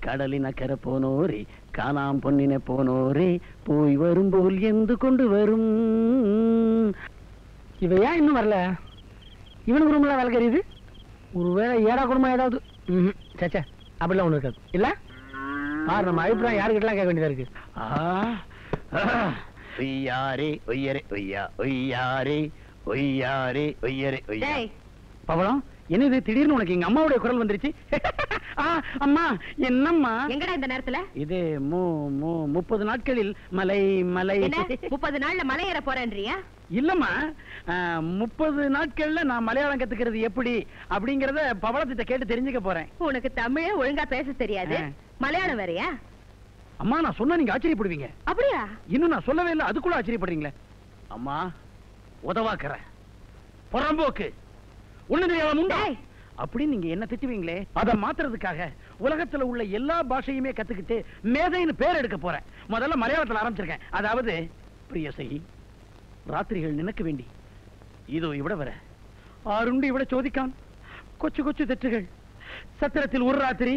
കടലിനക്കര പോനോരേ, കാണാം പൊന്നിനെ പോനോരേ, പോയി വരുമ്പോൾ എന്ത് കൊണ്ടുവരും. இவன் ஏன் இன்னும் வரல? இவனுக்கு ரூம்ல வேலை கறியுது. ஒருவேளை ஏடா குடும்பம் ஏதாவது. சச்சா, அப்படிலாம் ஒண்ணு இருக்காது இல்ல. நம்ம அபிப்பிராயம் யாருக்கிட்டலாம் கேட்க வேண்டியதா இருக்கு. ஒய்யாரே ஒய்யரே ஒய்யா ஒய்யாரே ஒய்யாரே ஒய்யரே ஒய்யா. பவளம், என்னது திடீர்னு உனக்கு எங்க அம்மாவுடைய குரல் வந்துருச்சு? அம்மா என்னம்மா? எங்கடா இந்த நேரத்துல? இது 30 நாட்களில் மலை மலை. 30 நாள்ல மலை ஏற போறேன்றியா? இல்லம்மா, 30 நாட்கள்ல நான் மலையாளம் கத்துக்கிறது எப்படி அப்படிங்கறத பவளத்திட்ட கேட்டு தெரிஞ்சுக்க போறேன். உனக்கு தமிழே ஒழுங்கா பேச தெரியாது, மலையாளம் வேறயா? அம்மா, நான் சொன்னா நீங்க ஆச்சரியப்படுவீங்க. அப்படியா? இன்னும் நான் சொல்லவே இல்லை, அதுக்குள்ள ஆச்சரியப்படுறீங்களே. அம்மா, உதவாக்கற புறம்போக்கு ஒண்ணு தெரியாம உண்டா அப்படின்னு நீங்க என்ன திட்டுவீங்களே, அதை மாத்துறதுக்காக உலகத்துல உள்ள எல்லா பாஷையுமே கத்துக்கிட்டு மேதைன்னு பேர் எடுக்க போறேன். முதல்ல மலையாளத்துல ஆரம்பிச்சிருக்கேன். அதாவது பிரியசை, ராத்திரிகள் நினைக்க வேண்டி இதோ இவிட வர, ஆறுண்டு இவிட சோதிக்கான், கொச்சு கொச்சு தெற்றுகள், சத்திரத்தில் ஒரு ராத்திரி,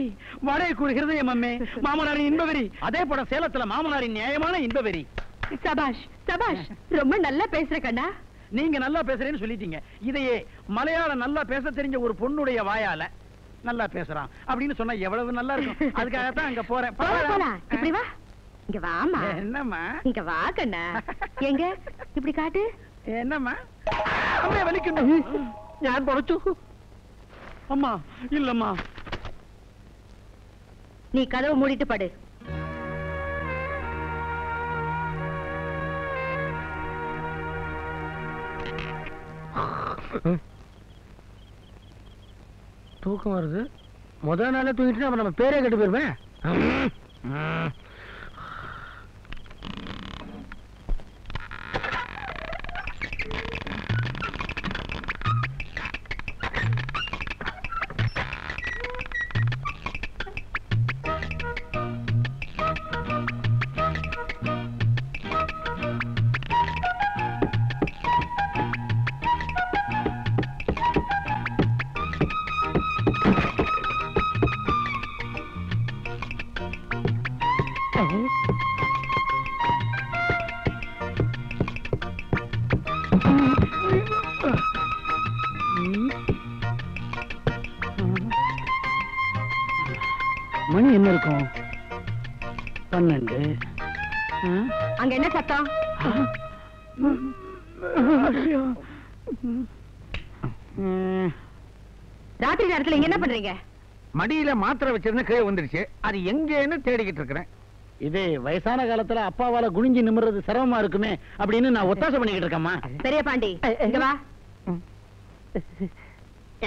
வாடகைக்கு ஹிருதயம் அம்மே, மாமனாரின் இன்பவெறி. அதே போல சேலத்துல மாமனாரின் நியாயமான இன்பவெறி. சபாஷ் சபாஷ், ரொம்ப நல்லா பேசுற கண்ணா. நீங்க நல்லா பேசுறேன்னு சொல்லிட்டீங்க. இதையே மலையாளம் நல்லா பேச தெரிஞ்ச ஒரு பொண்ணுடைய வாயால நல்லா பேசுறான் அப்படின்னு சொன்னா எவ்வளவு நல்லா இருக்கும். அதுக்காகத்தான் அங்க போறேன். இப்படி வா. இங்க வாமா. என்னம்மா? இங்க வா கண்ணா. எங்க இப்படி காட்டு. என்னம்மா? அம்மா வலிக்கணும். ഞാൻ പൊറച്ചു. அம்மா இல்லம்மா. நீ கதவை மூடிட்டு படு. தூக்கம் வருது. முதல் நாளே தூங்கிட்டு நம்ம பேரே கெட்டு போயிருவேன். மணி என்ன இருக்கும்? 12. அங்க என்ன சத்தம்? ராத்திரி நேரத்துல இங்க என்ன பண்றீங்க? மடியில மாத்திரை வச்சிருந்த கீழே வந்துருச்சு. அது எங்கன்னு தேடிக்கிட்டு இருக்கிறேன். இது வயசான காலத்துல அப்பாவால குனிஞ்சு நிமிர்றது சிரமமா இருக்குமே அப்படின்னு நான் ஒத்தாசை பண்ணிக்கிட்டு இருக்கேம்மா. பெரிய பாண்டி இங்க வா.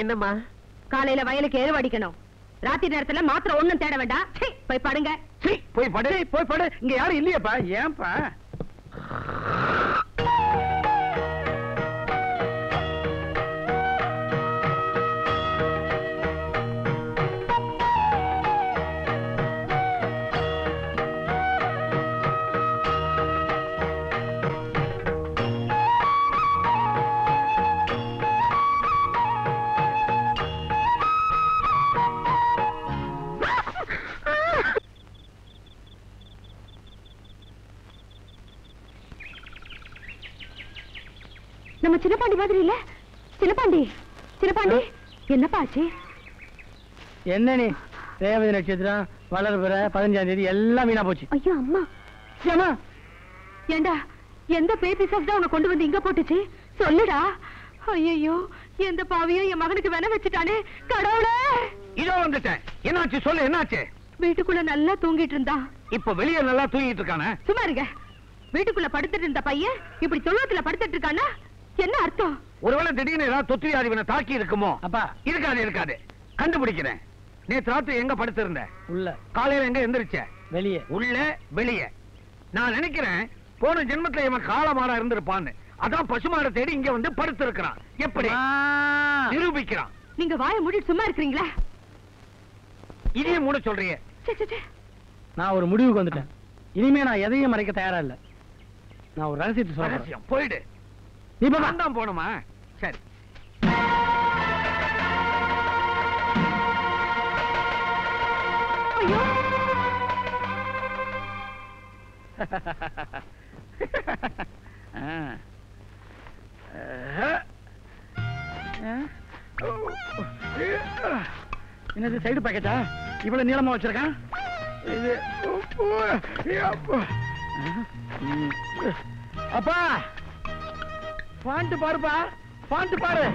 என்னம்மா? காலையில வயலுக்கு எருவு அடிக்கணும். ராத்திரி நேரத்துல மாத்திரை ஒண்ணும் தேட வேண்டாம். போய் படுங்க. போய் படு. போய் படு. இங்க யாரும் இல்லையாப்பா? ஏன்பா? நம்ம சின்னப்பாண்டி மாதிரி இல்ல? சின்னப்பாண்டி என்னப்பா ஆச்சு? என்ன நீ ரேவதி நட்சத்திரம் வளர்பிற 15ஆம் தேதி எல்லாம் வீணா போச்சு. ஐயோ அம்மா. ஏமா? ஏண்டா எந்த பேபி சாஃப்ட் உன்னை கொண்டு வந்து இங்க போட்டுச்சு? சொல்லுடா. ஐயோ எந்த பாவியும் என் மகனுக்கு வேண வச்சுட்டானே கடவுளே. இதோ வந்துட்டேன். என்னாச்சு சொல்லு, என்னாச்சு? வீட்டுக்குள்ள நல்லா தூங்கிட்டு இருந்தா. இப்ப வெளியே நல்லா தூங்கிட்டு இருக்கானே. சும்மா இருங்க. வீட்டுக்குள்ள படுத்துட்டு இருந்த பையன் இப்படி தொழுவத்துல படுத்துட்டு இருக்கானா? என்ன அர்த்தம்? ஒருவேளை திடீர்னு ஏதாவது தொற்று அறிவினை தாக்கி இருக்குமோ? அப்பா இருக்காது கண்டுபிடிக்கிறேன். நேற்று ராத்திரி எங்க படுத்திருந்த? உள்ள. காலையில எங்க எந்திரிச்ச? வெளியே. உள்ள வெளியே. நான் நினைக்கிறேன் போன ஜென்மத்துல இவன் காலமாடா இருந்திருப்பான்னு. அதான் பசுமாடை தேடி இங்க வந்து படுத்து இருக்கிறான். எப்படி நிரூபிக்கிறான்? நீங்க வாயை மூடிட்டு சும்மா இருக்கிறீங்களா? இதையும் மூட சொல்றீங்க? நான் ஒரு முடிவுக்கு வந்துட்டேன். இனிமே நான் எதையும் மறைக்க தயாரா இல்ல. நான் ஒரு ரகசியத்தை சொல்றேன். ரகசியம் போயிடு. இப்ப தான் போணுமா? சரி. ஐயோ என்னது சைடு பாக்கெட்டா? இவ்வளவு நீளமா வச்சிருக்கான். இது அப்பா பாண்ட் பாருப்பா. பாண்ட் பாரு.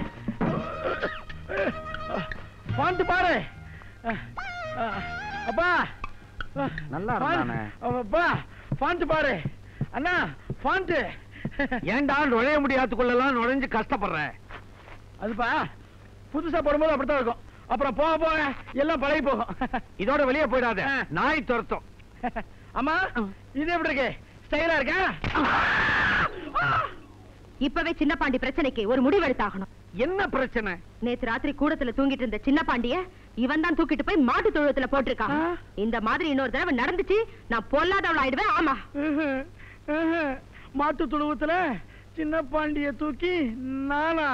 பாண்ட் பாரு. அப்பா நல்லா இருந்தானே. அப்பா பாண்ட் பாரு. அண்ணா பாண்ட். ஏன்டா நுழைய முடியாதுக்குள்ளலாம் நுழைஞ்சு கஷ்டப்படுற? அதுப்பா புதுசா போடும்போது அப்படித்தான் இருக்கும். அப்புறம் போக போக எல்லாம் பழகி போகும். இதோட வெளியே போயிடாத. நாய் துரத்தும். அம்மா இது எப்படி இருக்கு? ஸ்டைலா இருக்கா? இப்பவே சின்ன பாண்டி பிரச்சனைக்கு ஒரு முடிவு எடுத்தாகணும். என்ன பிரச்சனை? நேத்து ராத்திரி கூடத்துல தூங்கிட்டு இருந்த சின்ன பாண்டிய இவன் தான் தூக்கிட்டு போய் மாட்டு தொழுவத்துல போட்டிருக்கான். இந்த மாதிரி இன்னொரு தடவை நடந்துச்சு நான் பொல்லாதவள் ஆயிடுவேன். ஆமா மாட்டு தொழுவத்துல சின்ன பாண்டிய தூக்கி நானா?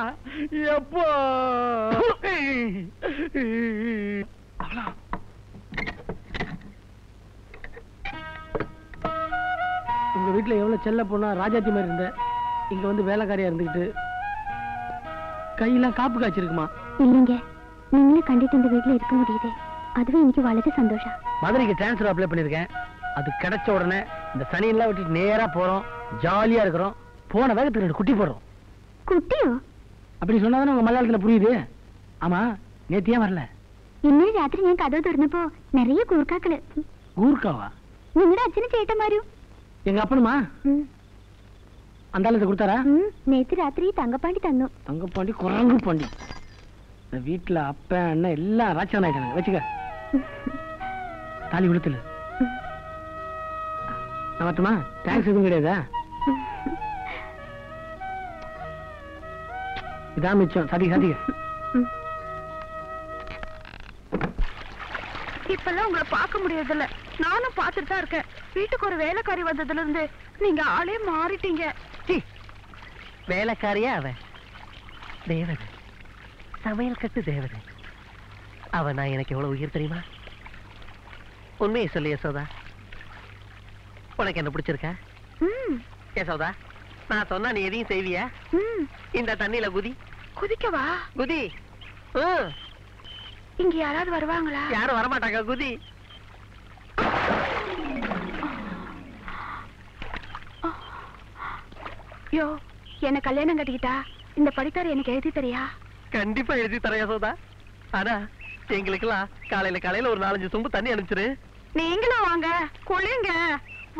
எப்போ? உங்க வீட்டுல எவ்வளவு செல்ல பொண்ணா ராஜாத்தி மாதிரி இருந்த இங்க வந்து வேலைக்காரியா இருந்துகிட்டு கையெல்லாம் காப்பு காய்ச்சிருக்குமா? இல்லைங்க, நீங்களும் கண்டிட்டு இந்த வீட்டுல இருக்க முடியுது. அதுவே எனக்கு வளர சந்தோஷம். மதுரைக்கு டிரான்ஸ்ஃபர் அப்ளை பண்ணிருக்கேன். அது கிடைச்ச உடனே இந்த சனியெல்லாம் விட்டுட்டு நேரா போறோம், ஜாலியா இருக்கிறோம், போன வேகத்துக்கு 2 குட்டி போடுறோம். குட்டியோ? அப்படி சொன்னாதானே உங்க மலையாளத்துல புரியுது. ஆமா, நேத்து ஏன் வரல? ഇന്നലെ രാത്രി ഞാൻ കഥ തുറന്നപ്പോ നിറയെ കൂർക്കാക്കള്. കൂർക്കാവാ? നിങ്ങളുടെ അച്ഛന് ചേട്ടന്മാരും. എങ്ക അപ്പനുമാ? അന്താളത്തെ കൊടുത്താരാ? നേരത്തെ രാത്രി തങ്കപ്പാണ്ടി തന്നു. തങ്കപ്പാണ്ടി കുരങ്ങുപാണ്ടി. വീട്ടിലെ അപ്പ അണ്ണ എല്ലാം രാക്ഷസനായിട്ടാണ്. വെച്ചുക. താലി വിളുത്തില്ല. മറ്റുമാ ടാക്സ് എതും கிடையாதா? இதான் மிச்சம். சாதிக்க இப்பெல்லாம் உங்களை பார்க்க முடியறதில்ல. நானும் பார்த்துட்டு தான் இருக்கேன். வீட்டுக்கு ஒரு வேலைக்காரி வந்ததுல இருந்து நீங்க ஆளே மாறிட்டீங்க. வேலைக்காரியா அவ தேவதை, சமையல் கட்டு தேவதை. அவ நான் எனக்கு எவ்வளவு உயிர் தெரியுமா? உண்மையை சொல்லு யசோதா, உனக்கு என்ன பிடிச்சிருக்கா? யசோதா, நான் சொன்னா நீ எதையும் செய்வியா? இந்த தண்ணியில குதி. குதிக்கவா? குதி. இங்க யாராவது வருவாங்களா? யாரும் வரமாட்டாங்க, குதி. யோ, என்ன கல்யாணம் கட்டிக்கிட்டா இந்த படித்தார் எனக்கு எழுதி தரியா? கண்டிப்பா எழுதி தரையா சோதா. ஆனா எங்களுக்கெல்லாம் காலையில ஒரு 4-5 சொம்பு தண்ணி அனுப்பிச்சிரு. நீங்களும் வாங்க, குளிங்க,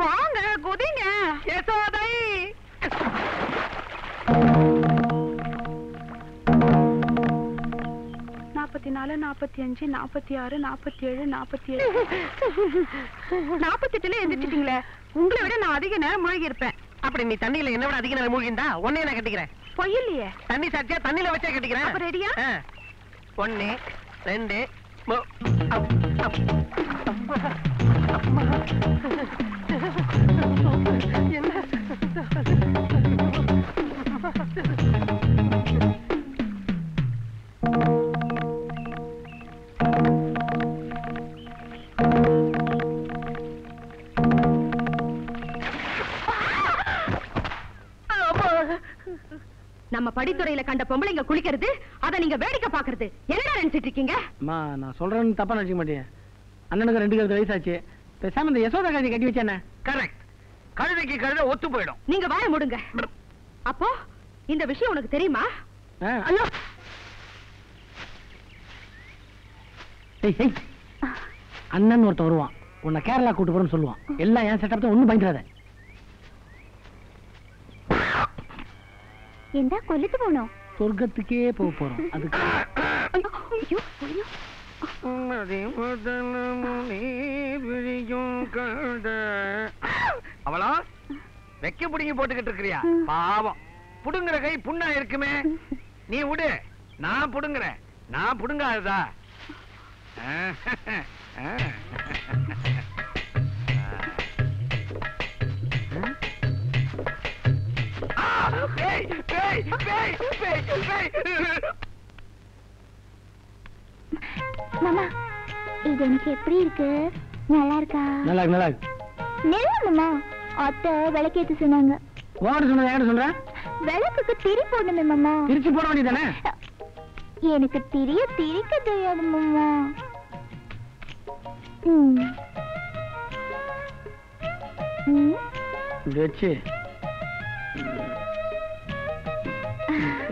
வாங்க, குதிங்க. யசோதை, 44, 45, 46, 47, 47, 48 எந்திரிச்சிட்டீங்களே. உங்களை விட நான் அதிக நேரம் மூழ்கி இருப்பேன். அப்படி நீ தண்ணியில என்ன விட அதிக நேரம் மூழ்கிண்டா உன்னைய நான் கட்டிக்கிறேன். பொய்யில்லையே. தண்ணி சாட்சியா தண்ணியில வச்சே கட்டிக்கிறேன். அப்ப ரெடியா? 1 2 நம்ம படித்துறையில கண்ட பொம்பளைங்க குளிக்கிறது, அத நீங்க வேடிக்கை பாக்குறது என்னடா நினைச்சிட்டு இருக்கீங்க? அம்மா, நான் சொல்றேன்னு தப்பா நினைக்க மாட்டேன். அண்ணனுக்கு 2 வயசாச்சு. பேசாம இந்த யசோதா கழுதை கட்டி வச்சானே. கரெக்ட். கழுதைக்கு கழுதை ஒத்து போயிடும். நீங்க வாய மூடுங்க. அப்போ இந்த விஷயம் உனக்கு தெரியுமா? ஐயோ, அண்ணன் ஒருத்தன் வருவான், உன்னை கேரளா கூட்டு போறேன்னு சொல்லுவான். எல்லாம் என் செட்டப் தான், ஒண்ணும் பயந்துடாத. എന്താ കൊല്ലത്ത് പോണോ? சொர்க்கத்துக்கே போக போறோம். அதுக்கு அவளா வெக்க புடிங்கி போட்டுக்கிட்டு இருக்கிறியா? பாவம், புடுங்குற கை புண்ணா இருக்குமே. நீ விடு, நான் புடுங்குறேன். நான் புடுங்காததா? மாமா, இது எனக்கு எப்படி இருக்கு? நல்லா இருக்கா? நல்லா இருக்கு, நல்லா இருக்கு. நெல்ல மாமா, அத்தை விளக்கேத்து சொன்னாங்க. ஓட சொன்னது யாரு சொல்ற? விளக்குக்கு திரி போடணுமே மாமா. திருச்சி போட வேண்டியதானே? எனக்கு திரிக்க தெரியாது மாமா. வச்சு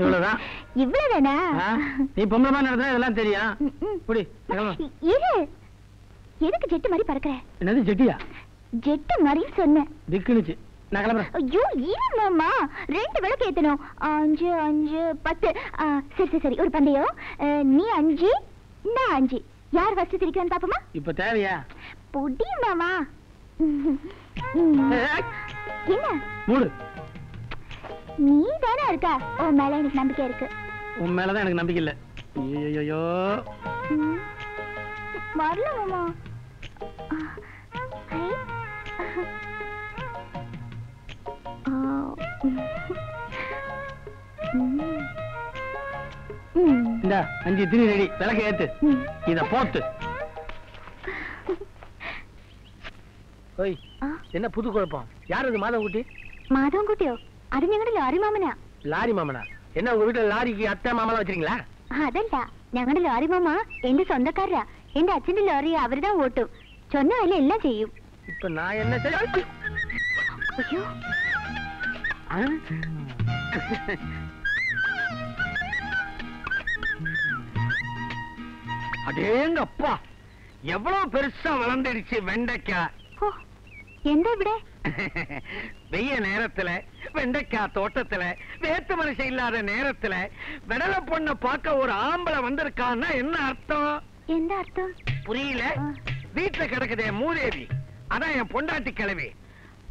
இவ்வளவுதான். இவ்வளவுதானா? நீ பொம்பளை மாதிரி நடந்தா இதெல்லாம் தெரியும். புடி. இரு, எதுக்கு ஜெட்டு மாதிரி பறக்குற? என்னது ஜெட்டியா? ஜெட்டு மாதிரி சொன்னேன். திக்குனுச்சு. நான் கிளம்புறேன். ஐயோ, இரு மாமா, 2 விளக்கு ஏத்தணும். 5 5 10. சரி, ஒரு பந்தயம். நீ 5, நான் 5. யார் ஃபர்ஸ்ட் திரிக்கன்னு பாப்போமா? இப்ப தேவையா? புடி மாமா. என்ன மூடு. நீ தானே இருக்கா? உன் மேல எனக்கு நம்பிக்கை இருக்கு. உன் மேலதான் எனக்கு நம்பிக்கை இல்ல. ஐயோ, வரல மாமா. இந்த 5 திரி ரெடி. விளக்க ஏத்து. இத போத்து. ஓய், என்ன புது குழப்பம்? யார் இது மாதவன்குட்டி? മാധവൻകുട്ടിയോ? അത് ഞങ്ങളുടെ ലോറി മാമനാ. லாரி மாமனா? என்ன உங்க வீட்டுல லாரிக்கு அத்தை மாமலாம் வச்சிருக்கீங்களா? അതല്ല, ഞങ്ങളുടെ ലോറി മാമ എന്റെ സ്വന്തക്കാരാ. എന്റെ അച്ഛന്റെ ലോറി അവരുതാ ഓട്ടും. சொன்ன வேலை எல்லாம் செய்யும். இப்ப நான் என்ன செய்ய? ஐயோ அடேங்க அப்பா, எவ்வளவு பெருசா வளர்ந்துடுச்சு வெண்டைக்காய். ஓ, எந்த விட வெய்ய நேரத்துல வெண்டைக்காய் தோட்டத்துல வேத்து மனுஷன் இல்லாத நேரத்துல விடல பொண்ண பார்க்க ஒரு ஆம்பளை வந்திருக்கான்னா என்ன அர்த்தம்? எந்த அர்த்தம்? புரியல? வீட்டுல கிடக்குதே மூதேவி, அதான் என் பொண்டாட்டி கிழவி.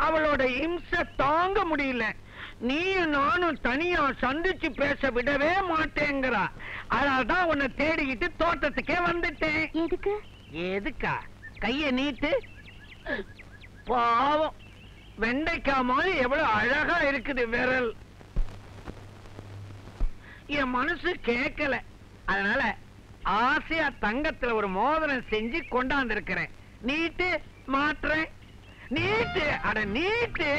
அவளோட இம்சை தாங்க முடியல. நீயும் நானும் தனியா சந்திச்சு பேச விடவே மாட்டேங்கிறா. அதனால்தான் உன்னை தேடிக்கிட்டு தோட்டத்துக்கே வந்துட்டேன். எதுக்கு? எதுக்கா? கைய நீட்டு. பாவம், வெண்டைக்காய் மாதிரி எவ்வளவு அழகா இருக்குது விரல். என் மனசு கேட்கல, அதனால ஆசையா தங்கத்துல ஒரு மோதிரம் செஞ்சு கொண்டாந்து இருக்கிறேன். நீட்டு, மாட்டுறேன். நீட்டு, அட நீட்டு.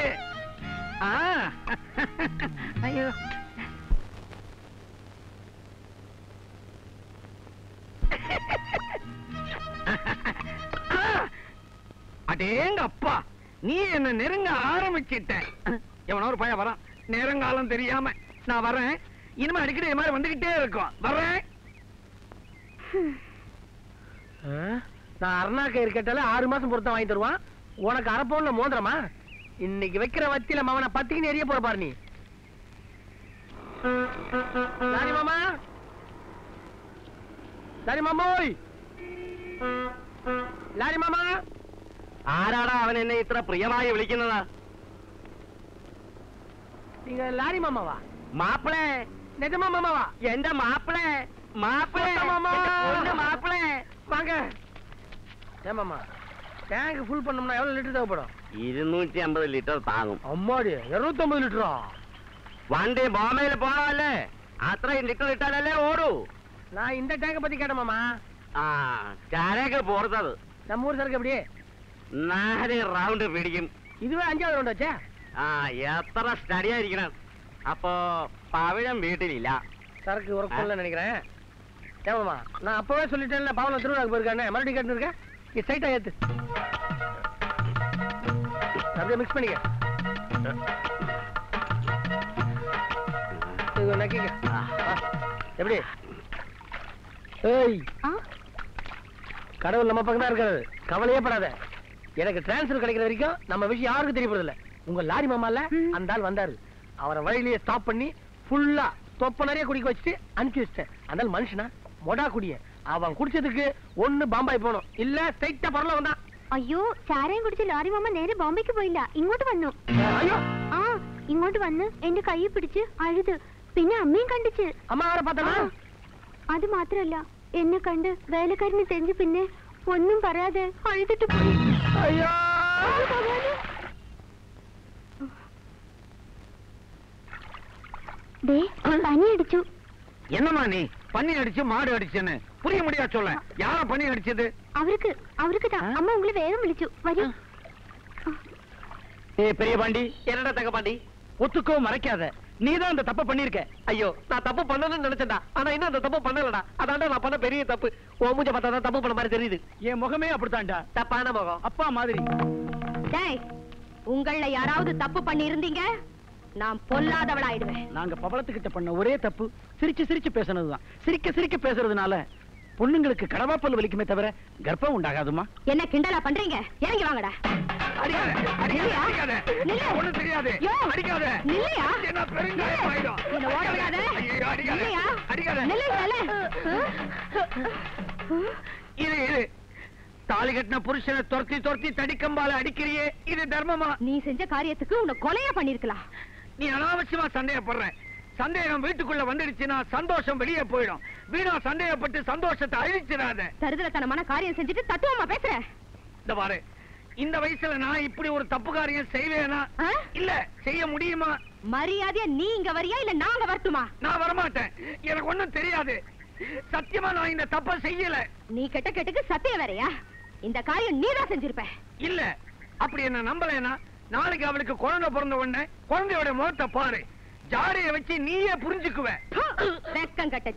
ஐயோ, அடேங்க அப்பா, நீ என்ன நெருங்க ஆரம்பிச்சிட்ட. எவனோ ஒரு பையன் வரான், நேரங்காலம் தெரியாம. நான் வரேன், இனிமே அடிக்கடி இது மாதிரி வந்துகிட்டே இருக்கும். வரேன். நான் அருணா கயிறு கேட்டால 6 மாசம் பொறுத்த வாங்கி தருவான். உனக்கு அரப்பவுன்ல மோதிரமா? இன்னைக்கு வைக்கிற வத்தியில மவனை பத்திக்கு எரிய போற பாரு நீ. லாரி மாமா, லாரி மாமோய், லாரி மாமா. ആരാടാ അവൻ എന്നെ ഇത്ര പ്രിയമായി വിളിക്കുന്നതാ? நீங்க லாரி மாமாவா? മാപ്പിളെ, நிஜமா மாமாவா? എന്റെ മാപ്പിളെ, മാപ്പിളെ, மாமா. എന്റെ മാപ്പിളെ. வாங்க. ஏன் மாமா, டேங்க் ஃபுல் பண்ணோம்னா எவ்வளவு லிட்டர் தேவைப்படும்? 250 ലിറ്റർ താങ്ങും. அம்மாடி, 250 லிட்டரா? വണ്ടി ബോംബെയിൽ പോണമല്ലേ, അത്രയും ലിറ്റർ ഇട്ടാലല്ലേ ഓടൂ. நான் இந்த டேங்க பத்தி கேட்டேன் மாமா. ആ, ചാരയൊക്കെ പോർത്തത് நம்ம ஊர் சரக்கு எப்படியே 4 റൗണ്ട് പിടിക്കും. இதுவே 5வது ரவுண்ட் வச்சே. ആ, എത്ര സ്റ്റഡി ആയിരിക്കണം. അപ്പോ പവിഴം വീട്ടിലില്ല. சரக்கு ஒர்க் பண்ணல நினைக்கிறேன். ஏமாமா, நான் அப்பவே சொல்லிட்டேன்ல, பாவல திருவிழாக்கு போயிருக்கானே, மறுபடியும் கேட்டு இருக்கேன். நீ ஸ்ட்ரைட்டா ஏத்து, அப்படியே மிக்ஸ் பண்ணிக்க. இது நக்கிக்க. எப்படி? ஏய், கடவுள் நம்ம பக்கம் தான் இருக்காரு, கவலையே படாத. எனக்கு டிரான்ஸ்ஃபர் கிடைக்கிற வரைக்கும் நம்ம விஷயம் யாருக்கும் தெரியப்படுறது இல்ல. உங்க லாரி மாமால அந்த ஆள் வந்தாரு, அவரை வழியிலேயே ஸ்டாப் பண்ணி ஃபுல்லா தொப்ப நிறைய குடிக்க வச்சுட்டு அனுப்பி வச்சிட்டேன். அந்த மனுஷனா மொடா குடிய, அவன் குடிச்சதுக்கு ஒண்ணு பாம்பாய் போனோம், இல்ல ஸ்ட்ரைட்டா பரல வந்தான். അയ്യോ, ചാരയും കുടിച്ച് ലാറി മാമ നേരെ ബോംബെക്ക് പോയില്ല, ഇങ്ങോട്ട് വന്നു. ஐயோ, ആ, ഇങ്ങോട്ട് വന്ന് എന്റെ കൈ പിടിച്ച് അഴുത്. പിന്നെ അമ്മയും കണ്ടിച്ച്. அம்மா அவரை பார்த்தானா? അത് മാത്രല്ല, എന്നെ കണ്ട് വേലക്കാരനെ തെഞ്ച് പിന്നെ ഒന്നും പറയാതെ അഴുതിട്ട് പോയി. ஐயோ, ദേ, പനി അടിച്ചു. என்னம்மா நீ பன்னி அடிச்சு மாடு அடிச்சுன்னு புரிய முடியா சொல்ல? யார பன்னி அடிச்சது? അവർക്ക് தான். അമ്മ ഉങ്ങളെ വേഗം വിളിച്ചു. വരൂ. ஏய் பெரிய பாண்டி, என்னடா தங்க பாண்டி? ஒத்துக்கோ, மறைக்காத. நீதான் அந்த தப்பு பண்ணிருக்க. ஐயோ, நான் தப்பு பண்ணணும்னு நினைச்சேன்டா, ஆனா இன்னும் அந்த தப்பு பண்ணலடா. அதான்டா நான் பண்ண பெரிய தப்பு. உன் மூஞ்ச பார்த்தா தான் தப்பு பண்ண மாதிரி தெரியுது. என் முகமே அப்படித்தான்டா, தப்பான முகம். அப்பா மாதிரி. டேய், உங்கள யாராவது தப்பு பண்ணி இருந்தீங்க, நான் பொல்லாதவளாயிடுவேன். நாங்க பவளத்துக்கிட்ட பண்ண ஒரே தப்பு சிரிச்சு சிரிச்சு பேசுனதுதான். சிரிக்க சிரிக்க பேசுறதுனால பொண்ணுங்களுக்கு கடவாப்பல் வலிக்குமே தவிர கர்ப்பம் உண்டாகாதுமா. என்ன கிண்டலா பண்றீங்க? இறங்கி வாங்கடா. அடிக்காத, அடிக்காத, அடிக்காத. நில்லு. ஒண்ணும் தெரியாது. யோ, அடிக்காத. நில்லையா? என்ன பெருங்காயம் ஆயிடும். என்ன ஓட விடாத. ஐயோ, அடிக்காத. நில்லையா? அடிக்காத. நில்லு, நில்லு. இரு. தாலி கட்டின புருஷனை துரத்தி துரத்தி தடிக்கம்பால அடிக்கிறியே, இது தர்மமா? நீ செஞ்ச காரியத்துக்கு உன்னை கொலையா பண்ணிருக்கலாம். நீ அனாவசியமா சந்தேகப்படுற. சந்தேகம் வீட்டுக்குள்ள வந்துடுச்சுன்னா சந்தோஷம் வெளியே போயிடும். வீணா சந்தேகப்பட்டு சந்தோஷத்தை அழிச்சிடாத. தருதலத்தனமான காரியம் செஞ்சுட்டு தத்துவமா பேசுற. இந்த பாரு, இந்த வயசுல நான் இப்படி ஒரு தப்பு காரியம் செய்வேனா? இல்ல, செய்ய முடியுமா? மரியாதையா நீ இங்க வரியா இல்ல நாங்க வரட்டுமா? நான் வரமாட்டேன். எனக்கு ஒண்ணும் தெரியாது. சத்தியமா நான் இந்த தப்ப செய்யல. நீ கெட்ட கெட்டுக்கு சத்தியம் வேறையா? இந்த காரியம் நீதான் செஞ்சிருப்ப. இல்ல, அப்படி என்ன நம்பலனா நாளைக்கு அவளுக்கு குழந்தை பிறந்த உடனே குழந்தையோட முகத்தை பாரு, ஜாடைய வச்சு நீயே புரிஞ்சுக்குவ. வெக்கம் கட்ட